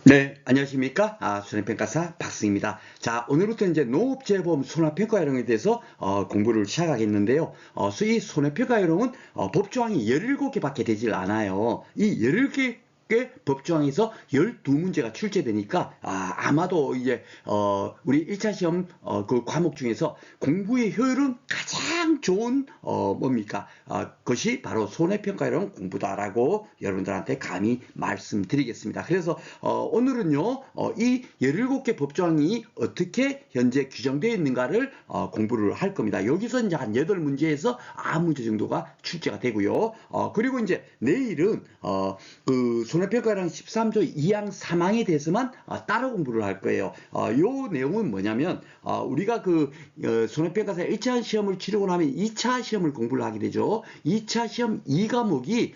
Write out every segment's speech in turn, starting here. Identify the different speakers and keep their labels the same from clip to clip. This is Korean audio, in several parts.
Speaker 1: 네, 안녕하십니까? 손해평가사 박승입니다. 자, 오늘부터 이제 농업재보험 손해평가요령에 대해서 공부를 시작하겠는데요. 이 손해평가요령은 법조항이 17개밖에 되질 않아요. 이 17개 법조항에서 12문제가 출제되니까 아마도 이제 우리 1차 시험 그 과목 중에서 공부의 효율은 가장 좋은 뭡니까? 것이 바로 손해평가요령 공부다라고 여러분들한테 감히 말씀드리겠습니다. 그래서 오늘은요, 이 17개 법조항이 어떻게 현재 규정되어 있는가를 공부를 할 겁니다. 여기서 이제 한 8문제에서 9문제 정도가 출제가 되고요. 그리고 이제 내일은 그 손해평가랑 13조 2항 3항에 대해서만 따로 공부를 할 거예요. 요 내용은 뭐냐면 우리가 그 손해평가사 1차 시험을 치르고 나면 2차 시험을 공부를 하게 되죠. 2차 시험 2과목이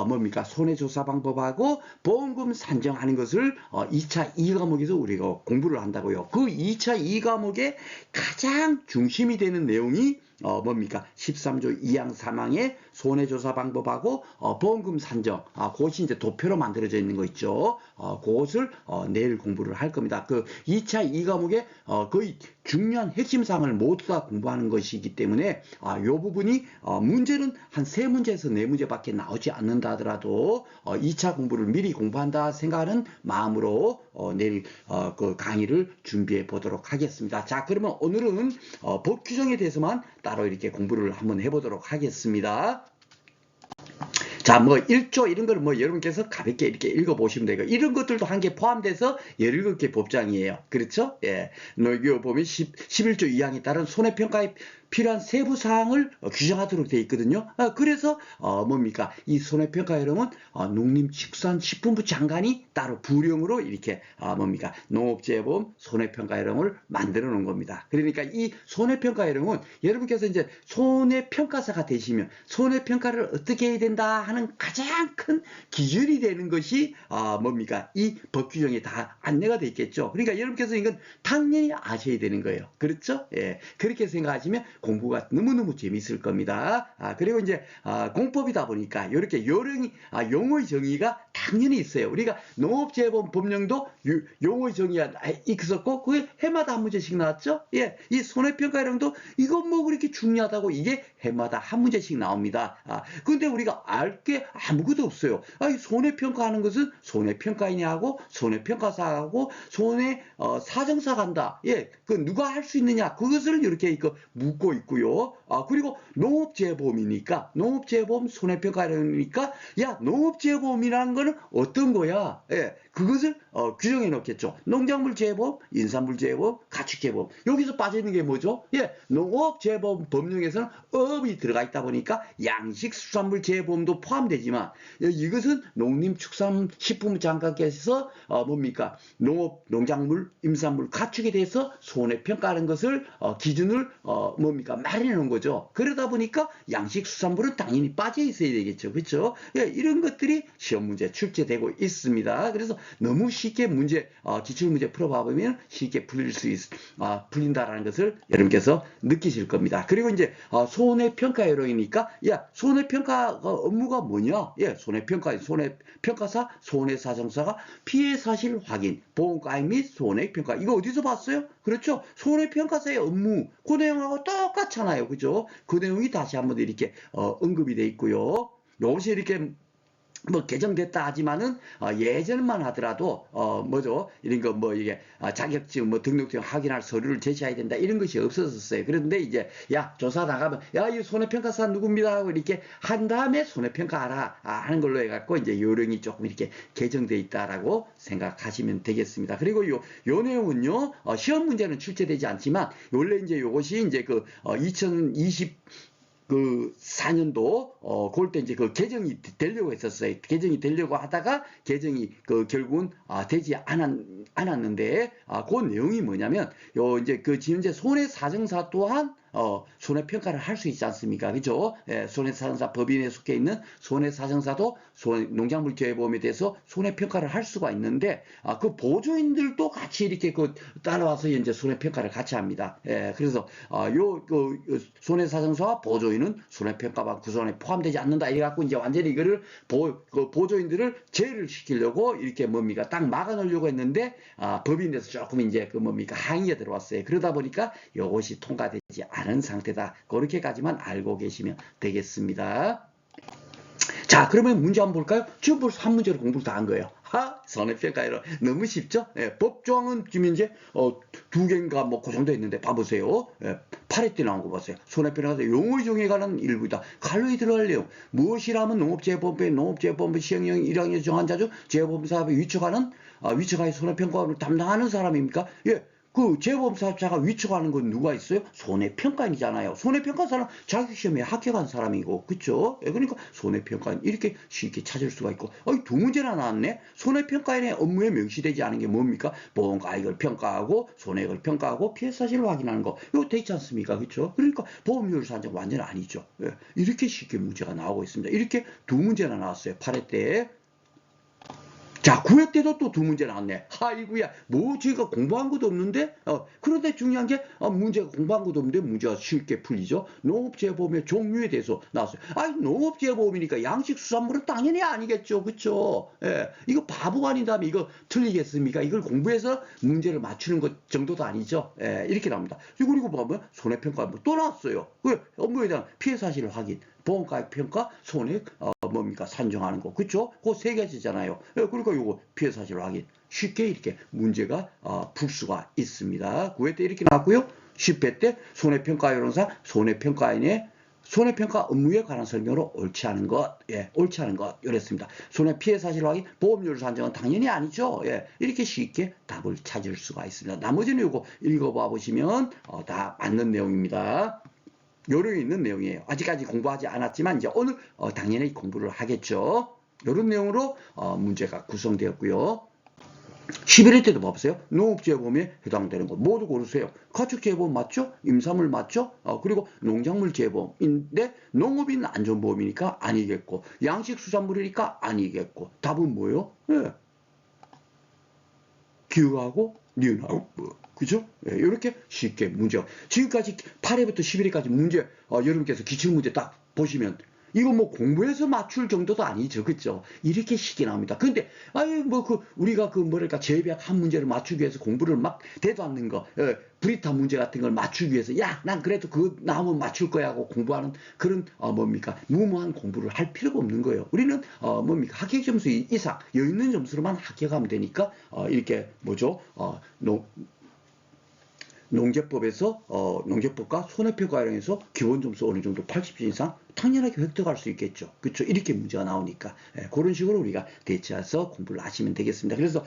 Speaker 1: 뭡니까? 손해조사 방법하고 보험금 산정하는 것을 2차 2과목에서 우리가 공부를 한다고요. 그 2차 2과목의 가장 중심이 되는 내용이 뭡니까? 13조 2항 3항의 손해조사 방법하고 보험금 산정, 그것이 이제 도표로 만들어져 있는 거 있죠. 그것을 내일 공부를 할 겁니다. 그 2차 2과목의 거의 중요한 핵심 사항을 모두 다 공부하는 것이기 때문에 이 부분이 문제는 한 3문제에서 4문제밖에 나오지 않는다 하더라도 2차 공부를 미리 공부한다 생각하는 마음으로 내일 그 강의를 준비해 보도록 하겠습니다. 자, 그러면 오늘은 법 규정에 대해서만 따로 이렇게 공부를 한번 해보도록 하겠습니다. 자, 뭐 1조 이런 거를 뭐 여러분께서 가볍게 이렇게 읽어보시면 되고, 이런 것들도 한 개 포함돼서 17개 법조항이에요. 그렇죠? 예. 여기 보면 11조 2항에 따른 손해평가에 필요한 세부 사항을 규정하도록 되어 있거든요. 그래서 뭡니까? 이 손해평가요령은 농림축산식품부 장관이 따로 부령으로 이렇게 뭡니까? 농업재보험 손해평가요령을 만들어 놓은 겁니다. 그러니까 이 손해평가요령은 여러분께서 이제 손해평가사가 되시면 손해평가를 어떻게 해야 된다 하는 가장 큰 기준이 되는 것이 뭡니까? 이 법규정에 다 안내가 되어 있겠죠. 그러니까 여러분께서 이건 당연히 아셔야 되는 거예요. 그렇죠? 예. 그렇게 생각하시면 공부가 너무너무 재밌을 겁니다. 그리고 이제 공법이다 보니까 이렇게 용어의 정의가 당연히 있어요. 우리가 농업재보험 법령도 용어의 정의가 있었고 그게 해마다 한 문제씩 나왔죠. 예, 이 손해평가령도 이건 뭐 그렇게 중요하다고 이게 해마다 한 문제씩 나옵니다. 근데 우리가 알 게 아무것도 없어요. 손해평가하는 것은 손해평가인하고 손해평가사하고 손해사정사가 한다. 예, 그 누가 할 수 있느냐? 그것을 이렇게 묻고 있고요. 그리고 농업재보험이니까 농업재보험 손해평가령이니까 야, 농업재보험이라는 거는 어떤 거야? 예, 그것을 규정해 놓겠죠. 농작물재보험, 인산물재보험, 가축재보험. 여기서 빠지는 게 뭐죠? 예, 농업재보험 법령에서는 업이 들어가 있다 보니까 양식수산물재보험도 포함되지만 이것은 농림축산식품부 장관께서 뭡니까? 농업, 농작물, 임산물, 가축에 대해서 손해평가하는 것을 기준을 뭡니까? 마련해 놓은 거죠. 그러다 보니까 양식수산물은 당연히 빠져 있어야 되겠죠. 그렇죠? 예, 이런 것들이 시험 문제 출제되고 있습니다. 그래서 너무 쉽게 문제 기출문제 풀어봐 보면 쉽게 풀린다라는 것을 여러분께서 느끼실 겁니다. 그리고 이제 손해평가요령이니까 야, 손해평가 업무가 뭐냐? 예, 손해평가사, 손해사정사가 피해 사실 확인, 보험가입 및 손해평가. 이거 어디서 봤어요? 그렇죠? 손해평가사의 업무 그 내용하고 똑같잖아요. 그죠? 그 내용이 다시 한번 이렇게 언급이 돼 있고요. 요것이 이렇게 뭐 개정됐다 하지만은 예전만 하더라도 뭐죠, 이런 거 뭐 이게 자격증 뭐 등록증 확인할 서류를 제시해야 된다 이런 것이 없었어요. 그런데 이제 야, 조사 나가면 야, 이 손해평가사 누굽니다 하고 이렇게 한 다음에 손해평가하라 하는 걸로 해갖고 이제 요령이 조금 이렇게 개정돼 있다라고 생각하시면 되겠습니다. 그리고 요 내용은요, 시험 문제는 출제되지 않지만 원래 이제 요것이 이제 그 2020 그 4년도 그럴 때 이제 그 개정이 되려고 했었어요. 개정이 되려고 하다가 개정이 결국은 되지 않았는데 그 내용이 뭐냐면 요 이제 그 지금 이제 손해사정사 또한 손해평가를 할 수 있지 않습니까? 그죠? 예, 손해사정사 법인에 속해 있는 손해사정사도 농작물재해보험에 대해서 손해평가를 할 수가 있는데, 그 보조인들도 같이 이렇게 그 따라와서 이제 손해평가를 같이 합니다. 예, 그래서, 손해사정사와 보조인은 손해평가와 구성에 포함되지 않는다. 이래갖고 이제 완전히 이거를 그 보조인들을 제외를 시키려고 이렇게 뭡니까? 딱 막아놓으려고 했는데, 법인에서 조금 이제 그 뭡니까? 항의가 들어왔어요. 그러다 보니까 이것이 통과되지 않은 상태다. 그렇게까지만 알고 계시면 되겠습니다. 자, 그러면 문제 한번 볼까요? 지금 벌써 한 문제로 공부를 다 한 거예요. 손해평가로 너무 쉽죠? 예, 법조항은 지금 이제 두 개인가 뭐 그 정도 있는데 봐보세요. 예, 8회 때 나온 거 보세요. 손해평가 용어 정의에 관한 일부다. 칼로에 들어갈 내용. 무엇이라면 농업재해보험법 시행령 1항에 정한 자 중 재보험사업에 위촉하여 손해평가를 담당하는 사람입니까? 예. 그 재보험사업자가 위촉하는 건 누가 있어요? 손해평가인이잖아요. 손해평가사는 자격시험에 합격한 사람이고, 그쵸? 그러니까 손해평가인 이렇게 쉽게 찾을 수가 있고, 두 문제나 나왔네. 손해평가인의 업무에 명시되지 않은 게 뭡니까? 보험가액을 평가하고 손해액을 평가하고 피해 사실을 확인하는 거. 이거 돼 있지 않습니까? 그쵸? 그러니까 보험료율 산정 완전 아니죠. 이렇게 쉽게 문제가 나오고 있습니다. 이렇게 두 문제나 나왔어요. 8회 때. 자, 9회 때도 또 두 문제 나왔네. 아이고야, 뭐 저희가 공부한 것도 없는데, 그런데 중요한 게 문제가 공부한 것도 없는데 문제가 쉽게 풀리죠. 농업재해보험의 종류에 대해서 나왔어요. 농업재해보험이니까 양식수산물은 당연히 아니겠죠, 그쵸? 예, 이거 바보가 아닌다면 이거 틀리겠습니까? 이걸 공부해서 문제를 맞추는 것 정도도 아니죠. 예, 이렇게 나옵니다. 그리고 보면 손해평가 또 나왔어요. 그 업무에 대한 피해 사실을 확인. 보험가액 평가, 손해액, 뭡니까? 산정하는 거. 그쵸? 그 세 가지잖아요. 그러니까 요거 피해 사실 확인. 쉽게 이렇게 문제가 풀 수가 있습니다. 9회 때 이렇게 나왔고요. 10회 때 손해평가요론상 손해평가인의 손해평가 업무에 관한 설명으로 옳지 않은 것, 예, 옳지 않은 것, 이랬습니다. 손해 피해 사실 확인, 보험료를 산정은 당연히 아니죠. 예, 이렇게 쉽게 답을 찾을 수가 있습니다. 나머지는 요거 읽어봐 보시면 다 맞는 내용입니다. 요령이 있는 내용이에요. 아직까지 공부하지 않았지만 이제 오늘 당연히 공부를 하겠죠. 이런 내용으로 문제가 구성되었고요. 11회 때도 봐보세요. 농업재해보험에 해당되는 것 모두 고르세요. 가축재해보험 맞죠? 임산물 맞죠? 그리고 농작물재해보험인데 농업인 안전보험이니까 아니겠고 양식수산물이니까 아니겠고 답은 뭐예요? 네. 기억하고 니은하고 그죠? 네, 이렇게 쉽게 문제. 지금까지 8회부터 11회까지 문제 여러분께서 기출문제 딱 보시면 이거 뭐 공부해서 맞출 정도도 아니죠, 그죠? 이렇게 쉽게 나옵니다. 근데 우리가 뭐랄까 재배학 한 문제를 맞추기 위해서 공부를 막 대도 않는 거, 브리타 문제 같은 걸 맞추기 위해서 난 그래도 그거 나오면 맞출 거야 하고 공부하는 그런 뭡니까 무모한 공부를 할 필요가 없는 거예요. 우리는 뭡니까 합격 점수 이상 여유 있는 점수로만 합격하면 되니까 이렇게 뭐죠? 농재법에서 농재법과 손해평가령에서 기본 점수 어느 정도 80점 이상 당연하게 획득할 수 있겠죠. 그렇죠? 이렇게 문제가 나오니까 그런 식으로 우리가 대체해서 공부를 하시면 되겠습니다. 그래서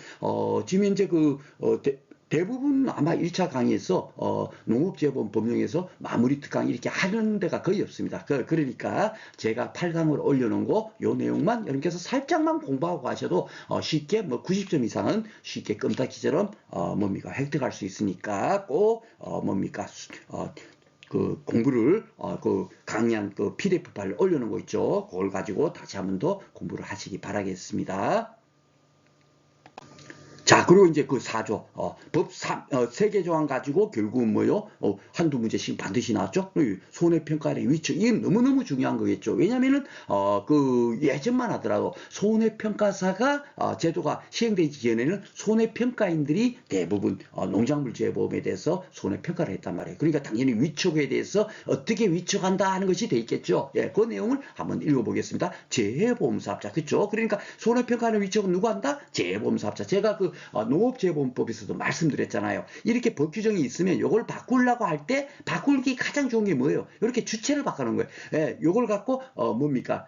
Speaker 1: 지금 현재 대부분 아마 1차 강의에서 농업재해보험 법령에서 마무리 특강 이렇게 하는 데가 거의 없습니다. 그러니까 제가 8강으로 올려놓은 거 요 내용만 여러분께서 살짝만 공부하고 가셔도 쉽게 뭐 90점 이상은 쉽게 껌딱지처럼 뭡니까 획득할 수 있으니까 꼭 뭡니까 그 공부를 그 강의한 그 PDF 파일 올려놓은 거 있죠. 그걸 가지고 다시 한 번 더 공부를 하시기 바라겠습니다. 자, 그리고 이제 그 4조, 법 3개 조항 가지고 결국은 뭐요? 한두 문제씩 반드시 나왔죠? 손해평가의 위치. 이게 너무너무 중요한 거겠죠. 왜냐면은, 예전만 하더라도 손해평가사가, 제도가 시행되기 전에는 손해평가인들이 대부분, 농작물재해보험에 대해서 손해평가를 했단 말이에요. 그러니까 당연히 위촉에 대해서 어떻게 위촉한다 하는 것이 돼 있겠죠. 예, 그 내용을 한번 읽어보겠습니다. 재해보험사업자. 그쵸? 그러니까 손해평가하는 위촉은 누가 한다? 재해보험사업자. 제가 농업재해보험법에서도 말씀드렸잖아요. 이렇게 법 규정이 있으면 이걸 바꾸려고 할 때 바꾸기 가장 좋은 게 뭐예요? 이렇게 주체를 바꾸는 거예요. 예, 이걸 갖고 뭡니까?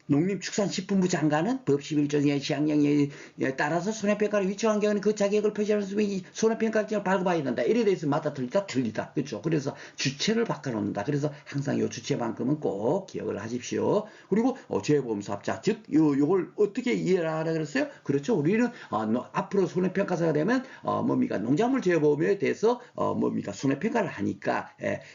Speaker 1: 농림축산식품부 장관은 법 11조의 시행령에 따라서 손해평가를 위촉한 경우는 그 자격을 표시하는 수이 손해평가증을 발급해야 된다. 이래 대해서 맞다 틀리다 틀리다. 그렇죠. 그래서 주체를 바꿔놓는다. 그래서 항상 이 주체만큼은 꼭 기억을 하십시오. 그리고 재보험사업자 즉 요걸 어떻게 이해를 하라 그랬어요? 그렇죠. 우리는 앞으로 손해평가사가 되면 뭡니까 농작물 재보험에 대해서 뭡니까 손해평가를 하니까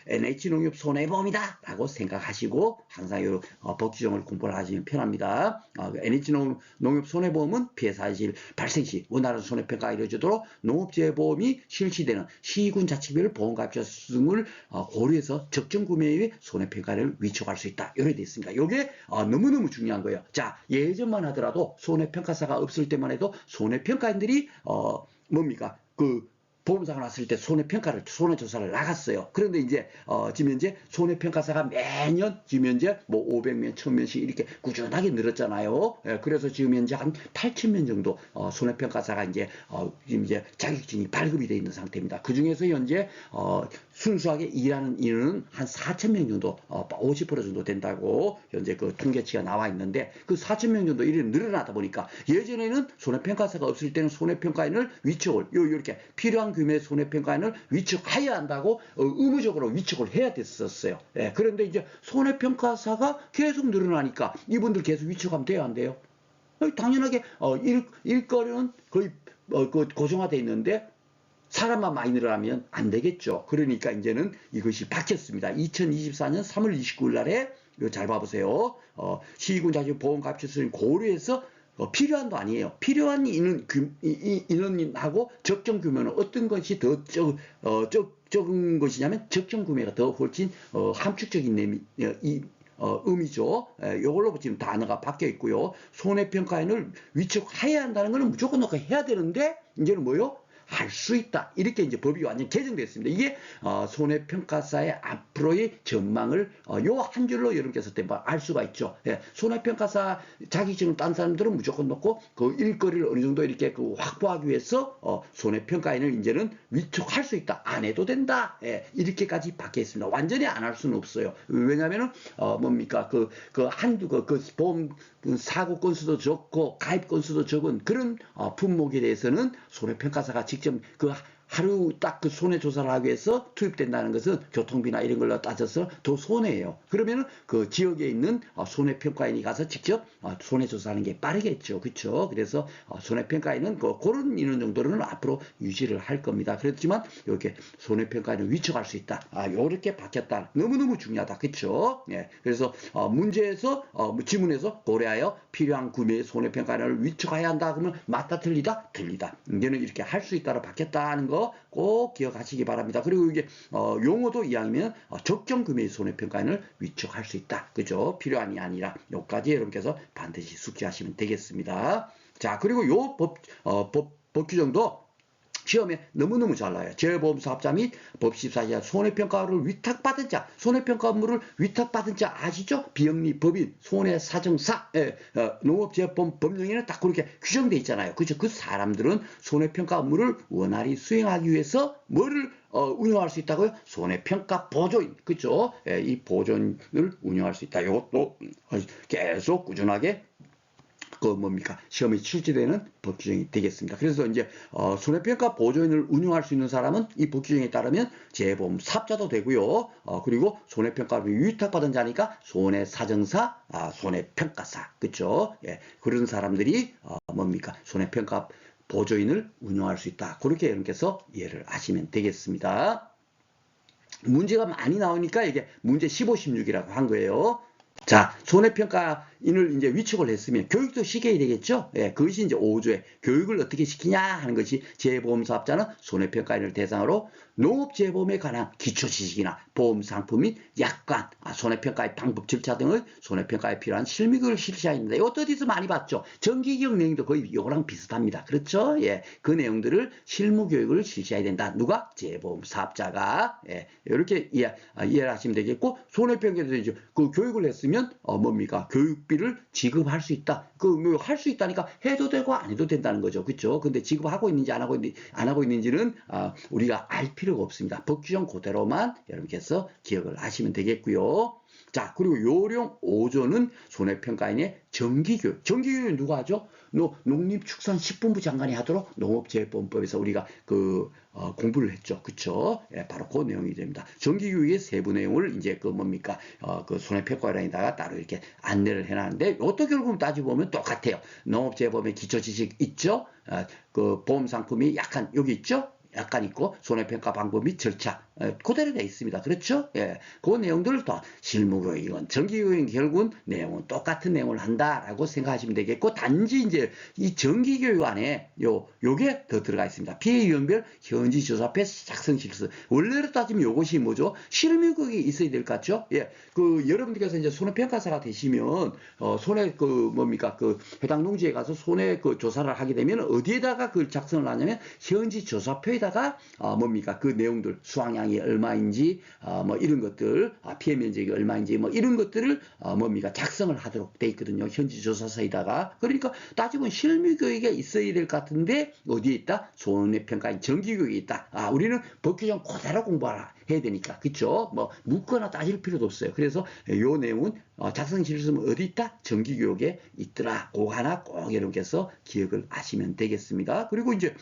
Speaker 1: NH농협 손해보험이다라고 생각하시고 항상 이 법규정을 공부를 하시면 편합니다. NH농협 손해보험은 피해 사실 발생 시 원활한 손해평가가 이루어지도록 농업재보험이 실시되는 시군 자치별 보험가입자승을 고려해서 적정 구매의 손해평가를 위촉할 수 있다. 이렇게 되어 있습니다. 이게 너무너무 중요한 거예요. 자, 예전만 하더라도 손해평가사가 없을 때만 해도 손해평가인들이 뭡니까 보험사가 났을 때 손해조사를 나갔어요. 그런데 이제, 지금 현재 손해평가사가 매년, 지금 현재 뭐 500명, 1000명씩 이렇게 꾸준하게 늘었잖아요. 그래서 지금 현재 한 8000명 정도, 손해평가사가 이제, 지금 이제 자격증이 발급이 되어 있는 상태입니다. 그 중에서 현재, 순수하게 일하는 인원은 한 4000명 정도, 50% 정도 된다고 현재 그 통계치가 나와 있는데 그 4000명 정도 이렇게 늘어나다 보니까 예전에는 손해평가사가 없을 때는 손해평가인을 위촉을, 이렇게 필요한 규모의 손해평가인을 위촉해야 한다고 의무적으로 위촉을 해야 됐었어요. 그런데 이제 손해평가사가 계속 늘어나니까 이분들 계속 위촉하면 돼요, 안 돼요? 당연하게 일거리는 거의 고정화되어 있는데 사람만 많이 늘어나면 안 되겠죠. 그러니까 이제는 이것이 바뀌었습니다. 2024년 3월 29일 날에 잘 봐보세요. 시군 자체 보험 가입처를 고려해서 필요한도 아니에요. 필요한 인원하고 적정 규모는 어떤 것이 더 적은 것이냐면 적정 구매가 더 훨씬 함축적인 의미죠. 이걸로 지금 단어가 바뀌어 있고요. 손해평가인을 위촉해야 한다는 것은 무조건 넣고 해야 되는데 이제는 뭐요? 할 수 있다. 이렇게 이제 법이 완전 개정됐습니다. 이게 손해평가사의 앞으로의 전망을 요 한 줄로 여러분께서 알 수가 있죠. 손해평가사 자격증을 딴 사람들은 무조건 놓고 그 일거리를 어느 정도 이렇게 확보하기 위해서 손해평가인을 이제는 위촉할 수 있다. 안 해도 된다. 이렇게까지 바뀌어 있습니다. 완전히 안 할 수는 없어요. 왜냐하면은 뭡니까 한두 보험 사고 건수도 적고 가입 건수도 적은 그런 품목에 대해서는 손해평가사가 직접 하루 딱 손해조사를 하기 위해서 투입된다는 것은 교통비나 이런 걸로 따져서 더 손해예요. 그러면은 그 지역에 있는 손해평가인이 가서 직접 손해조사하는 게 빠르겠죠. 그렇죠? 그래서 손해평가인은 그런 인원 정도는 앞으로 유지를 할 겁니다. 그렇지만 이렇게 손해평가인을 위촉할 수 있다. 이렇게 바뀌었다. 너무너무 중요하다. 그렇죠? 그래서 문제에서 지문에서 고려하여 필요한 구매의 손해평가인을 위촉해야 한다. 그러면 맞다 틀리다? 틀리다. 이제는 이렇게 할 수 있다로 바뀌었다는 거 꼭 기억하시기 바랍니다. 그리고 이게 용어도 이왕이면 적정 구매의 손해평가인을 위촉할 수 있다. 그죠? 필요한이 아니라 여기까지 여러분께서 반드시 숙지하시면 되겠습니다. 자, 그리고 요 법 규정도 시험에 너무너무 잘 나와요. 재보험사업자 및 법14자 손해평가를 위탁받은 자, 손해평가 업무를 위탁받은 자 아시죠? 비영리 법인, 손해사정사, 농업재보험 법령에는 딱 그렇게 규정되어 있잖아요. 그죠? 그 사람들은 손해평가 업무를 원활히 수행하기 위해서 뭐를 운영할 수 있다고요? 손해평가 보조인, 그죠? 이 보조인을 운영할 수 있다. 이것도 계속 꾸준하게 시험에 출제되는 법 규정이 되겠습니다. 그래서 이제 손해평가 보조인을 운영할 수 있는 사람은 이 법 규정에 따르면 재보험 사업자도 되고요. 그리고 손해평가를 위탁받은 자니까 손해사정사, 손해평가사, 그렇죠? 그런 사람들이 손해평가 보조인을 운영할 수 있다. 그렇게 여러분께서 이해를 하시면 되겠습니다. 문제가 많이 나오니까 이게 문제 15, 16이라고 한 거예요. 자, 손해평가인을 이제 위촉을 했으면 교육도 시켜야 되겠죠? 그것이 이제 5조에 교육을 어떻게 시키냐 하는 것이 재보험사업자는 손해평가인을 대상으로 농업재보험에 관한 기초지식이나 보험상품 및 약관, 손해평가의 방법 절차 등의 손해평가에 필요한 실무교육을 실시해야 합니다. 이것도 어디서 많이 봤죠? 정기교육 내용도 거의 이거랑 비슷합니다. 그렇죠? 그 내용들을 실무교육을 실시해야 된다. 누가? 재보험사업자가. 이렇게 이해를 하시면 되겠고, 손해평가에서 이제 그 교육을 했으면 교육비를 지급할 수 있다. 할 수 있다니까 해도 되고 안 해도 된다는 거죠. 그렇죠? 근데 지급하고 있는지 안 하고 있는지는 우리가 알 필요가 없습니다. 법 규정 그대로만 여러분께서 기억을 하시면 되겠고요. 자, 그리고 요령 5조는 손해평가인의 정기교육. 정기교육 누가 하죠? 농림축산식품부 장관이 하도록 농업재해법에서 우리가 공부를 했죠. 그쵸? 예, 바로 그 내용이 됩니다. 정기교육의 세부 내용을 이제 뭡니까? 그 손해평가원에다가 따로 이렇게 안내를 해놨는데, 이것도 결국 따져보면 똑같아요. 농업재해법의 기초지식 있죠? 그 보험상품이 약간 여기 있죠? 약간 있고 손해평가 방법 및 절차 그대로 되어 있습니다. 그렇죠? 예, 그 내용들을 더 실무교육은 정기교육은 결국은 내용은 똑같은 내용을 한다라고 생각하시면 되겠고 단지 이제 이 정기교육 안에 요게 더 들어가 있습니다. 피해 유형별 현지 조사표 작성 실수 원래로 따지면 요것이 뭐죠? 실무교육이 있어야 될 것 같죠? 예, 그 여러분들께서 이제 손해평가사가 되시면 손해 뭡니까 해당 농지에 가서 손해 조사를 하게 되면 어디에다가 그걸 작성을 하냐면 현지 조사표에다가 뭡니까 그 내용들 수확량이 얼마인지 뭐 이런 것들 피해 면적이 얼마인지 뭐 이런 것들을 뭡니까 작성을 하도록 돼 있거든요. 현지 조사서에다가. 그러니까 따지면 실무교육에 있어야 될 것 같은데 어디에 있다? 손해평가인 정기교육이 있다. 우리는 법 규정 그대로 공부하라 해야 되니까 그쵸? 뭐 묻거나 따질 필요도 없어요. 그래서 요 내용은 작성 실수는 어디 있다? 정기교육에 있더라. 그거 하나 꼭 여러분께서 기억을 하시면 되겠습니다. 그리고 이제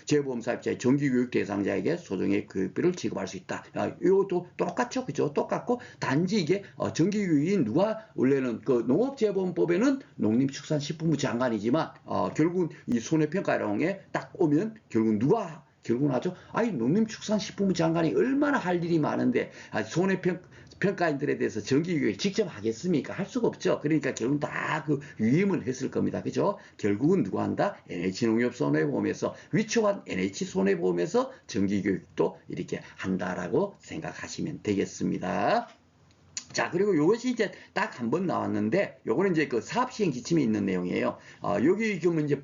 Speaker 1: 재보험사업자의 정기교육 대상자에게 소정의 교육비를 지급할 수 있다. 이것도 똑같죠, 그죠? 똑같고 단지 이게 정기교육인 누가 원래는 그 농업재보험법에는 농림축산식품부 장관이지만 결국은 이 손해평가령에 딱 오면 결국은 하죠. 농림축산식품부 장관이 얼마나 할 일이 많은데 손해평가인들에 대해서 정기교육 직접 하겠습니까? 할 수가 없죠. 그러니까 결국 다 그 위임을 했을 겁니다. 그죠? 결국은 누가 한다? NH농협손해보험에서 위촉한 NH손해보험에서 정기교육도 이렇게 한다라고 생각하시면 되겠습니다. 자, 그리고 요것이 이제 딱 한 번 나왔는데, 요거는 이제 그 사업시행 지침에 있는 내용이에요. 여기 그러면 이제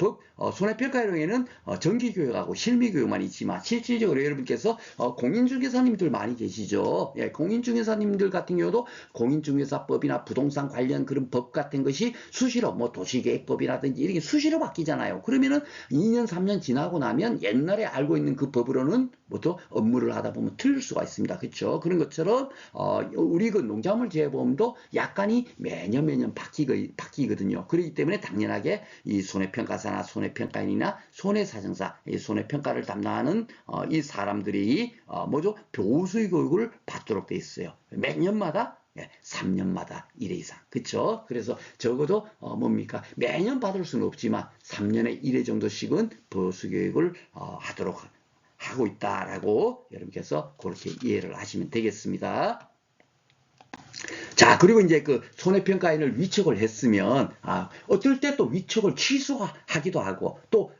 Speaker 1: 손해평가령에는 정기교육하고 실미교육만 있지만, 실질적으로 여러분께서 공인중개사님들 많이 계시죠. 예, 공인중개사님들 같은 경우도 공인중개사법이나 부동산 관련 그런 법 같은 것이 수시로, 뭐 도시계획법이라든지 이렇게 수시로 바뀌잖아요. 그러면은 2년, 3년 지나고 나면 옛날에 알고 있는 그 법으로는 뭐또 업무를 하다 보면 틀릴 수가 있습니다. 그렇죠? 그런 것처럼, 우리 그 농작물재해보험도 약간이 매년 바뀌거든요. 그렇기 때문에 당연하게 이 손해평가사나 손해평가인이나 손해사정사, 이 손해평가를 담당하는 이 사람들이 뭐죠? 보수의 교육을 받도록 돼 있어요. 몇 년마다 3년마다 1회 이상. 그쵸? 그래서 적어도 뭡니까? 매년 받을 수는 없지만 3년에 1회 정도씩은 보수교육을 하도록 하고 있다라고 여러분께서 그렇게 이해를 하시면 되겠습니다. 자, 그리고 이제 그 손해평가인을 위촉을 했으면, 어떨 때 또 위촉을 취소하기도 하고, 또,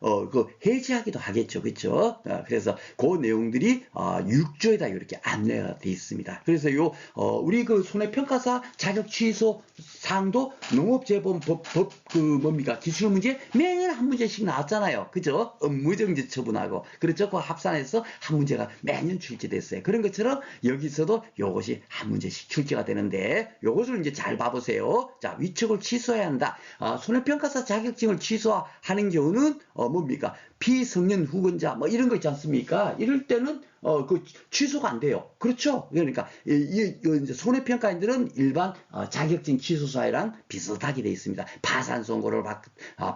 Speaker 1: 해지하기도 하겠죠. 그쵸? 그래서 그 내용들이, 6조에다 이렇게 안내가 되어 있습니다. 그래서 우리 그 손해평가사 자격 취소 사항도 농업재보험법, 뭡니까? 기출문제 매년 한 문제씩 나왔잖아요. 그죠? 업무정지 처분하고. 그렇죠? 그 합산해서 한 문제가 매년 출제됐어요. 그런 것처럼 여기서도 요것이 한 문제씩 출제가 되는데, 요것을 이제 잘 봐보세요. 자, 위촉을 취소해야 한다. 손해평가사 자격증을 취소하는 경우는, 뭡니까? 피성년 후견자, 뭐 이런 거 있지 않습니까? 이럴 때는, 취소가 안 돼요. 그렇죠? 그러니까, 이제 손해평가인들은 일반, 자격증 취소사유랑 비슷하게 되어 있습니다. 파산 선고를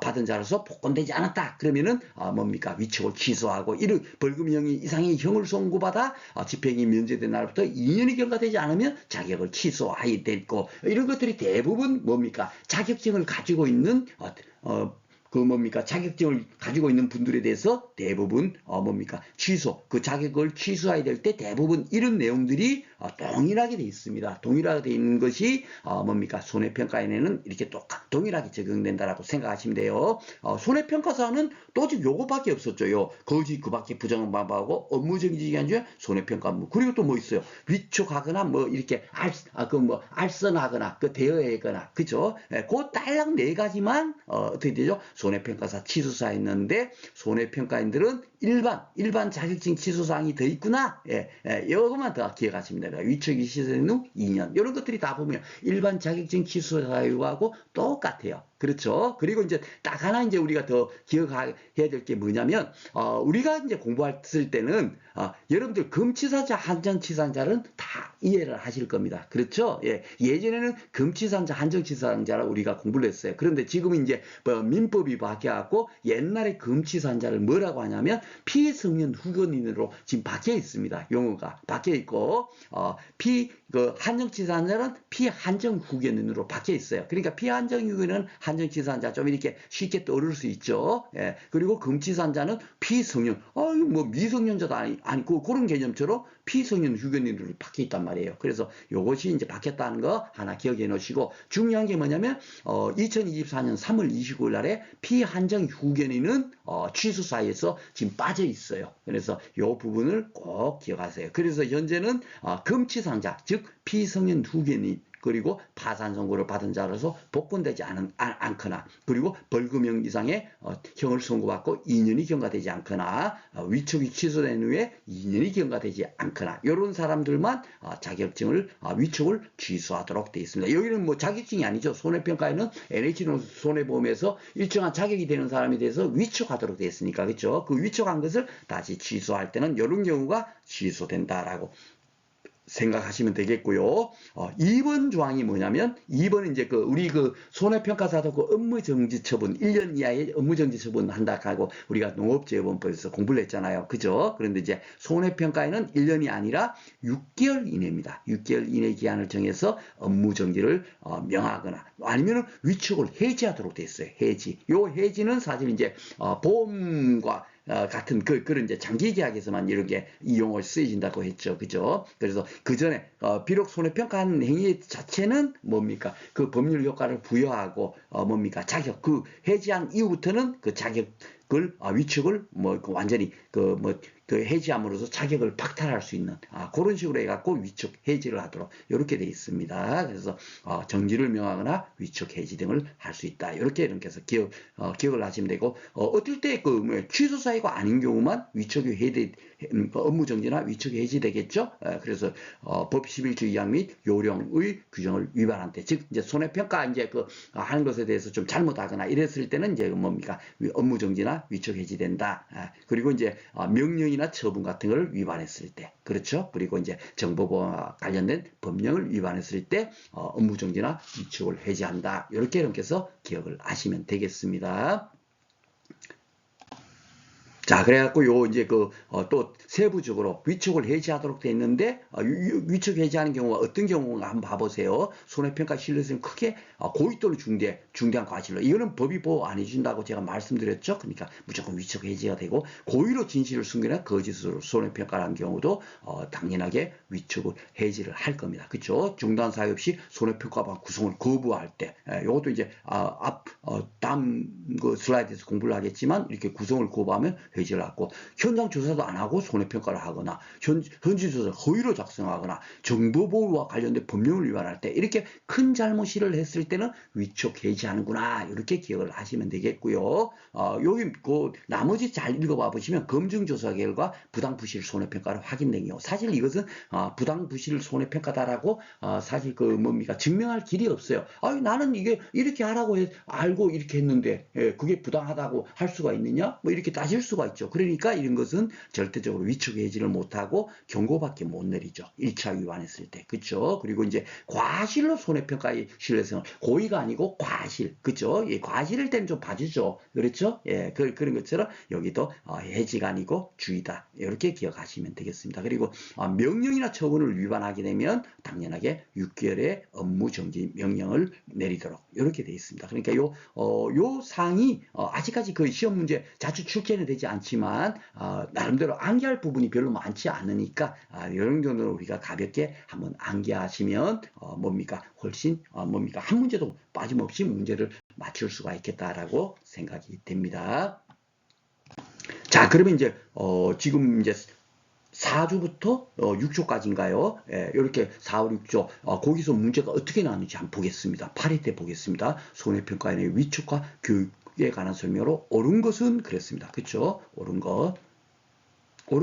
Speaker 1: 받은 자로서 복권되지 않았다. 그러면은, 뭡니까? 위촉을 취소하고, 이런 벌금형이 이상의 형을 선고받아, 집행이 면제된 날부터 2년이 경과되지 않으면 자격을 취소하게 됐고, 이런 것들이 대부분 뭡니까? 자격증을 가지고 있는, 자격증을 가지고 있는 분들에 대해서 대부분, 그 자격을 취소해야 될 때 대부분 이런 내용들이 동일하게 되어 있습니다. 동일하게 되어 있는 것이, 손해평가인에는 이렇게 동일하게 적용된다라고 생각하시면 돼요. 손해평가사는 또 지금 요거밖에 없었죠. 거짓 그밖에 부정한 방법하고 업무정지기간 중에 손해평가 업무. 그리고 또 뭐 있어요? 위촉하거나 뭐 이렇게 알선하거나 대여하거나, 그죠? 그 딸랑 네 가지만, 어떻게 되죠? 손해평가사 취소사였는데 손해평가인들은 일반 자격증 취소사항이 더 있구나. 이것만 더 기억하시면 됩니다. 위촉이 시설된 후 2년. 이런 것들이 다 보면 일반 자격증 취소사유하고 똑같아요. 그렇죠. 그리고 이제 딱 하나 이제 우리가 더 기억해야 될 게 뭐냐면, 우리가 이제 공부했을 때는, 여러분들 금치산자, 한정치산자는 다 이해를 하실 겁니다. 그렇죠? 예. 예전에는 금치산자, 한정치산자를 우리가 공부를 했어요. 그런데 지금 이제 뭐 민법이 바뀌어갖고 옛날에 금치산자를 뭐라고 하냐면 피성년 후견인으로 지금 바뀌어 있습니다. 용어가 바뀌어 있고, 한정치산자는 피한정 후견인으로 바뀌어 있어요. 그러니까 피한정 후견인은 한정치산자 좀 이렇게 쉽게 떠오를 수 있죠. 예. 그리고 금치산자는 피성년, 뭐 미성년자도 아니고 그런 개념처럼 피성년 후견인으로 바뀌어 있단 말이에요. 그래서 이것이 이제 바뀌었다는 거 하나 기억해 놓으시고, 중요한 게 뭐냐면 2024년 3월 29일 날에 피한정 후견인은 취소사에서 지금 빠져 있어요. 그래서 이 부분을 꼭 기억하세요. 그래서 현재는 금치상자, 즉 피성년 후견인, 그리고 파산 선고를 받은 자로서 복권되지 않거나, 그리고 벌금형 이상의 형을 선고받고 2년이 경과되지 않거나, 위촉이 취소된 후에 2년이 경과되지 않거나, 이런 사람들만 자격증을 위촉을 취소하도록 되어 있습니다. 여기는 뭐 자격증이 아니죠. 손해평가에는 NH 손해보험에서 일정한 자격이 되는 사람에 대해서 위촉하도록 되어 있으니까, 그렇죠? 그 위촉한 것을 다시 취소할 때는 이런 경우가 취소된다라고 생각하시면 되겠고요. 2번 조항이 뭐냐면, 2번은 이제 우리 손해평가사도 업무정지 처분, 1년 이하의 업무정지 처분 한다 하고 우리가 농업재해보험법에서 공부를 했잖아요. 그죠? 그런데 이제 손해평가에는 1년이 아니라 6개월 이내입니다. 6개월 이내 기한을 정해서 업무정지를 명하거나 아니면 위축을 해지하도록 돼 있어요. 해지. 요 해지는 사실 이제 보험과 같은 그런 이제 장기 계약에서만 이런 게 이 용어가 쓰여진다고 했죠. 그죠? 그래서 그 전에 비록 손해평가하는 행위 자체는 뭡니까? 그 법률 효과를 부여하고 뭡니까? 자격, 그 해지한 이후부터는 그 자격을 위축을 완전히 해지함으로써 자격을 박탈할 수 있는 그런 식으로 해갖고 위축 해지를 하도록 이렇게 돼 있습니다. 그래서 정지를 명하거나 위축 해지 등을 할 수 있다. 이렇게 해서 기억을 하시면 되고, 어떨 때 취소 사유가 아닌 경우만 위축이 해지, 업무 정지나 위축이 해지되겠죠. 그래서 법 11조 2항 및 요령의 규정을 위반한 때, 즉 이제 손해평가 이제 하는 것에 대해서 좀 잘못하거나 이랬을 때는 이제 뭡니까? 업무 정지나 위축 해지된다. 그리고 이제 명령이나 처분 같은 걸 위반했을 때, 그렇죠? 그리고 이제 정보보호와 관련된 법령을 위반했을 때 업무 정지나 위축을 해지한다. 이렇게 해서 기억을 하시면 되겠습니다. 자, 그래갖고 이제 또 세부적으로 위축을 해지하도록 돼 있는데, 위축 해지하는 경우가 어떤 경우가 한번 봐보세요. 손해평가 신뢰성이 크게 고의 또는 중대한 과실로. 이거는 법이 보호 안 해준다고 제가 말씀드렸죠. 그러니까 무조건 위축 해지가 되고, 고의로 진실을 숨기나 거짓으로 손해평가를 한 경우도 당연하게 위축을 해지를 할 겁니다. 그렇죠? 중단 사유 없이 손해평가반 구성을 거부할 때, 이것도 이제 다음 슬라이드에서 공부를 하겠지만, 이렇게 구성을 거부하면 해지를 하고, 현장 조사도 안 하고 손해평가를 하거나 현지 조사를 허위로 작성하거나 정보보호와 관련된 법령을 위반할 때, 이렇게 큰 잘못을 했을 때는 위축 해지하는구나, 이렇게 기억을 하시면 되겠고요. 여기 나머지 잘 읽어봐 보시면 검증조사 결과 부당부실 손해평가를 확인된 경우, 사실 이것은 부당부실 손해평가다라고 사실 뭡니까? 증명할 길이 없어요. 나는 이게 이렇게 하라고 알고 이렇게 했는데 그게 부당하다고 할 수가 있느냐? 뭐 이렇게 따질 수가 있죠. 그러니까 이런 것은 절대적으로 위축 해지를 못하고 경고밖에 못 내리죠. 1차 위반했을 때. 그렇죠? 그리고 이제 과실로 손해평가의 신뢰성을, 고의가 아니고 과실. 그렇죠? 예, 과실일 때는 좀 봐주죠. 그렇죠? 예, 그런 것처럼 여기도 해지가 아니고 주의다. 이렇게 기억하시면 되겠습니다. 그리고 명령이나 처분을 위반하게 되면 당연하게 6개월의 업무 정지 명령을 내리도록 이렇게 되어 있습니다. 그러니까 요 사항이 아직까지 그 시험 문제 자주 출제는 되지 않지만 나름대로 암기할 부분이 별로 많지 않으니까 이런 정도로 우리가 가볍게 한번 암기하시면 훨씬 한 문제도 빠짐없이 문제를 맞출 수가 있겠다라고 생각이 됩니다. 자, 그러면 이제 지금 이제 4조부터 6조까지인가요? 예, 이렇게 4, 5, 6조 거기서 문제가 어떻게 나왔는지 한번 보겠습니다. 8회 때 보겠습니다. 손해평가인의 위축과 교육에 관한 설명으로 옳은 것은 그랬습니다. 그렇죠? 옳은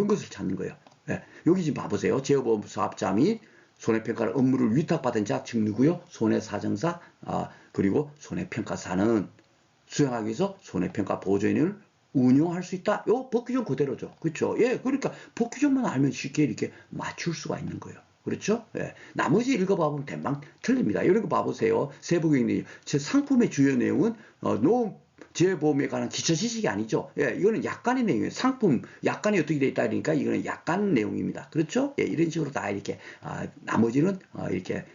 Speaker 1: 것을 찾는 거예요. 예, 여기 지금 봐보세요. 제어보험 사업자 및 손해평가를 업무를 위탁받은 자, 즉 누구요? 손해사정사, 그리고 손해평가사는 수행하기 위해서 손해평가 보조인을 운용할 수 있다. 요 법규정 그대로죠. 그렇죠? 예, 그러니까 법규정만 알면 쉽게 이렇게 맞출 수가 있는 거예요. 그렇죠? 예. 나머지 읽어봐보면 대망 틀립니다. 이런 거 봐보세요. 세부교육이 제 상품의 주요 내용은 노재보험에 관한 기초 지식이 아니죠. 예, 이거는 약관의 내용이에요. 상품 약관이 어떻게 돼 있다 그러니까 이거는 약관 내용입니다. 그렇죠? 예, 이런 식으로 다 이렇게 나머지는 이렇게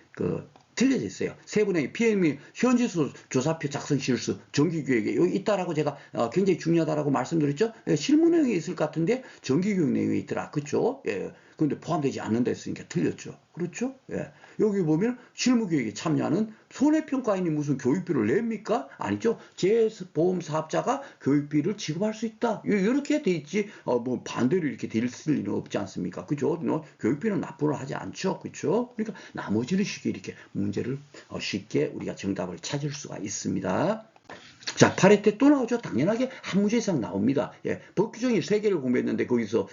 Speaker 1: 틀려져 있어요. 세분의 PM이 현지수 조사표 작성 실수, 정기교육에 여기 있다라고 제가 굉장히 중요하다라고 말씀드렸죠. 예, 실무 내용이 있을 것 같은데 정기교육 내용이 있더라. 그렇죠? 예. 근데 포함되지 않는다 했으니까 틀렸죠. 그렇죠? 예. 여기 보면 실무교육에 참여하는 손해평가인이 무슨 교육비를 냅니까? 아니죠. 재보험 사업자가 교육비를 지급할 수 있다. 이렇게 돼 있지. 뭐 반대로 이렇게 될 리는 없지 않습니까? 그죠? 교육비는 납부를 하지 않죠. 그죠? 그러니까 나머지는 쉽게 이렇게 문제를 쉽게 우리가 정답을 찾을 수가 있습니다. 자, 8회 때 또 나오죠. 당연하게 한 문제 이상 나옵니다. 예, 법규정이 3개를 공부했는데 거기서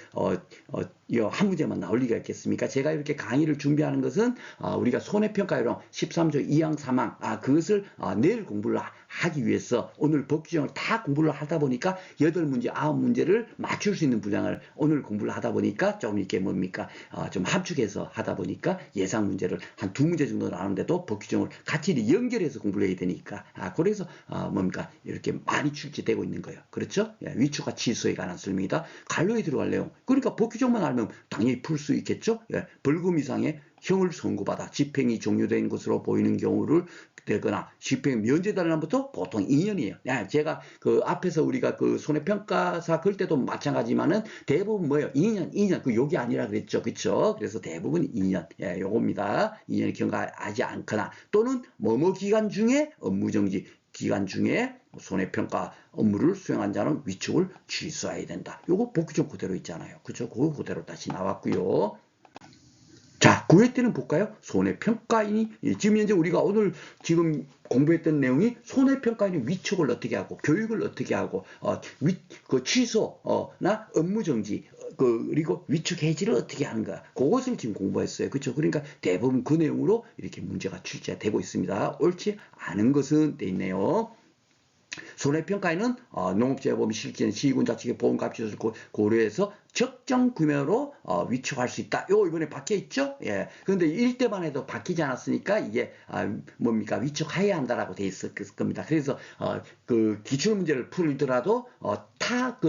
Speaker 1: 한 문제만 나올 리가 있겠습니까? 제가 이렇게 강의를 준비하는 것은 우리가 손해평가요령 13조 2항 3항 그것을 내일 공부를 하기 위해서 오늘 법규정을 다 공부를 하다 보니까 8문제, 9문제를 맞출 수 있는 분량을 오늘 공부를 하다 보니까 좀 이렇게 뭡니까? 좀 함축해서 하다 보니까 예상 문제를 한 2문제 정도 나오는데도 법규정을 같이 연결해서 공부를 해야 되니까 그래서 뭡니까? 이렇게 많이 출제되고 있는 거예요. 그렇죠? 예, 위축과 취소에 관한 설명이다. 간료에 들어갈 내용. 그러니까 법규정만 알면 당연히 풀 수 있겠죠? 예, 벌금 이상의 형을 선고받아 집행이 종료된 것으로 보이는 경우를 되거나 집행 면제되는 날부터 보통 2년이에요. 제가 앞에서 우리가 손해평가사 걸 때도 마찬가지지만은 대부분 뭐예요? 2년. 여기 아니라 그랬죠. 그쵸? 그래서 대부분 2년. 예, 요겁니다. 2년이 경과하지 않거나 또는 뭐뭐 기간 중에 업무정지 기간 중에 손해평가 업무를 수행한 자는 위촉을 취소해야 된다. 요거 법규정 그대로 있잖아요. 그죠? 그거 그대로 다시 나왔고요. 자, 9회 때는 볼까요? 손해평가인이 지금 현재 우리가 오늘 지금 공부했던 내용이 손해평가인이 위촉을 어떻게 하고 교육을 어떻게 하고 취소나 업무정지 그리고 위축 해지를 어떻게 하는가 그것을 지금 공부했어요. 그렇죠? 그러니까 대부분 그 내용으로 이렇게 문제가 출제되고 있습니다. 옳지 않은 것은 돼 있네요. 손해평가에는 농업재보험 실기는 시군자 측의 보험값지수를 고려해서 적정 금액으로 위촉할 수 있다. 요 이번에 바뀌어 있죠? 예. 그런데 1대만 해도 바뀌지 않았으니까 이게 뭡니까? 위촉해야 한다라고 돼 있을 겁니다. 그래서 기출문제를 풀더라도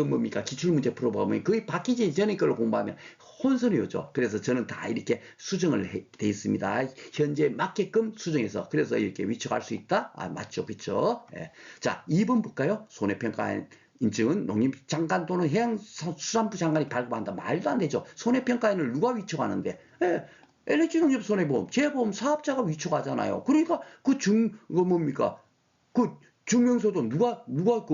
Speaker 1: 뭡니까? 기출문제 풀어보면 거의 바뀌기 전에 걸로 공부하면 혼선이 오죠. 그래서 저는 다 이렇게 수정을 돼 있습니다. 현재 맞게끔 수정해서 그래서 이렇게 위촉할 수 있다. 맞죠? 그렇죠? 예. 자, 2번 볼까요? 손해평가 인증은 농림장관 또는 해양수산부 장관이 발급한다. 말도 안 되죠. 손해평가인을 누가 위촉하는데? 예, LH농협손해보험, 재보험 사업자가 위촉하잖아요. 그러니까 뭡니까? 증명서도 누가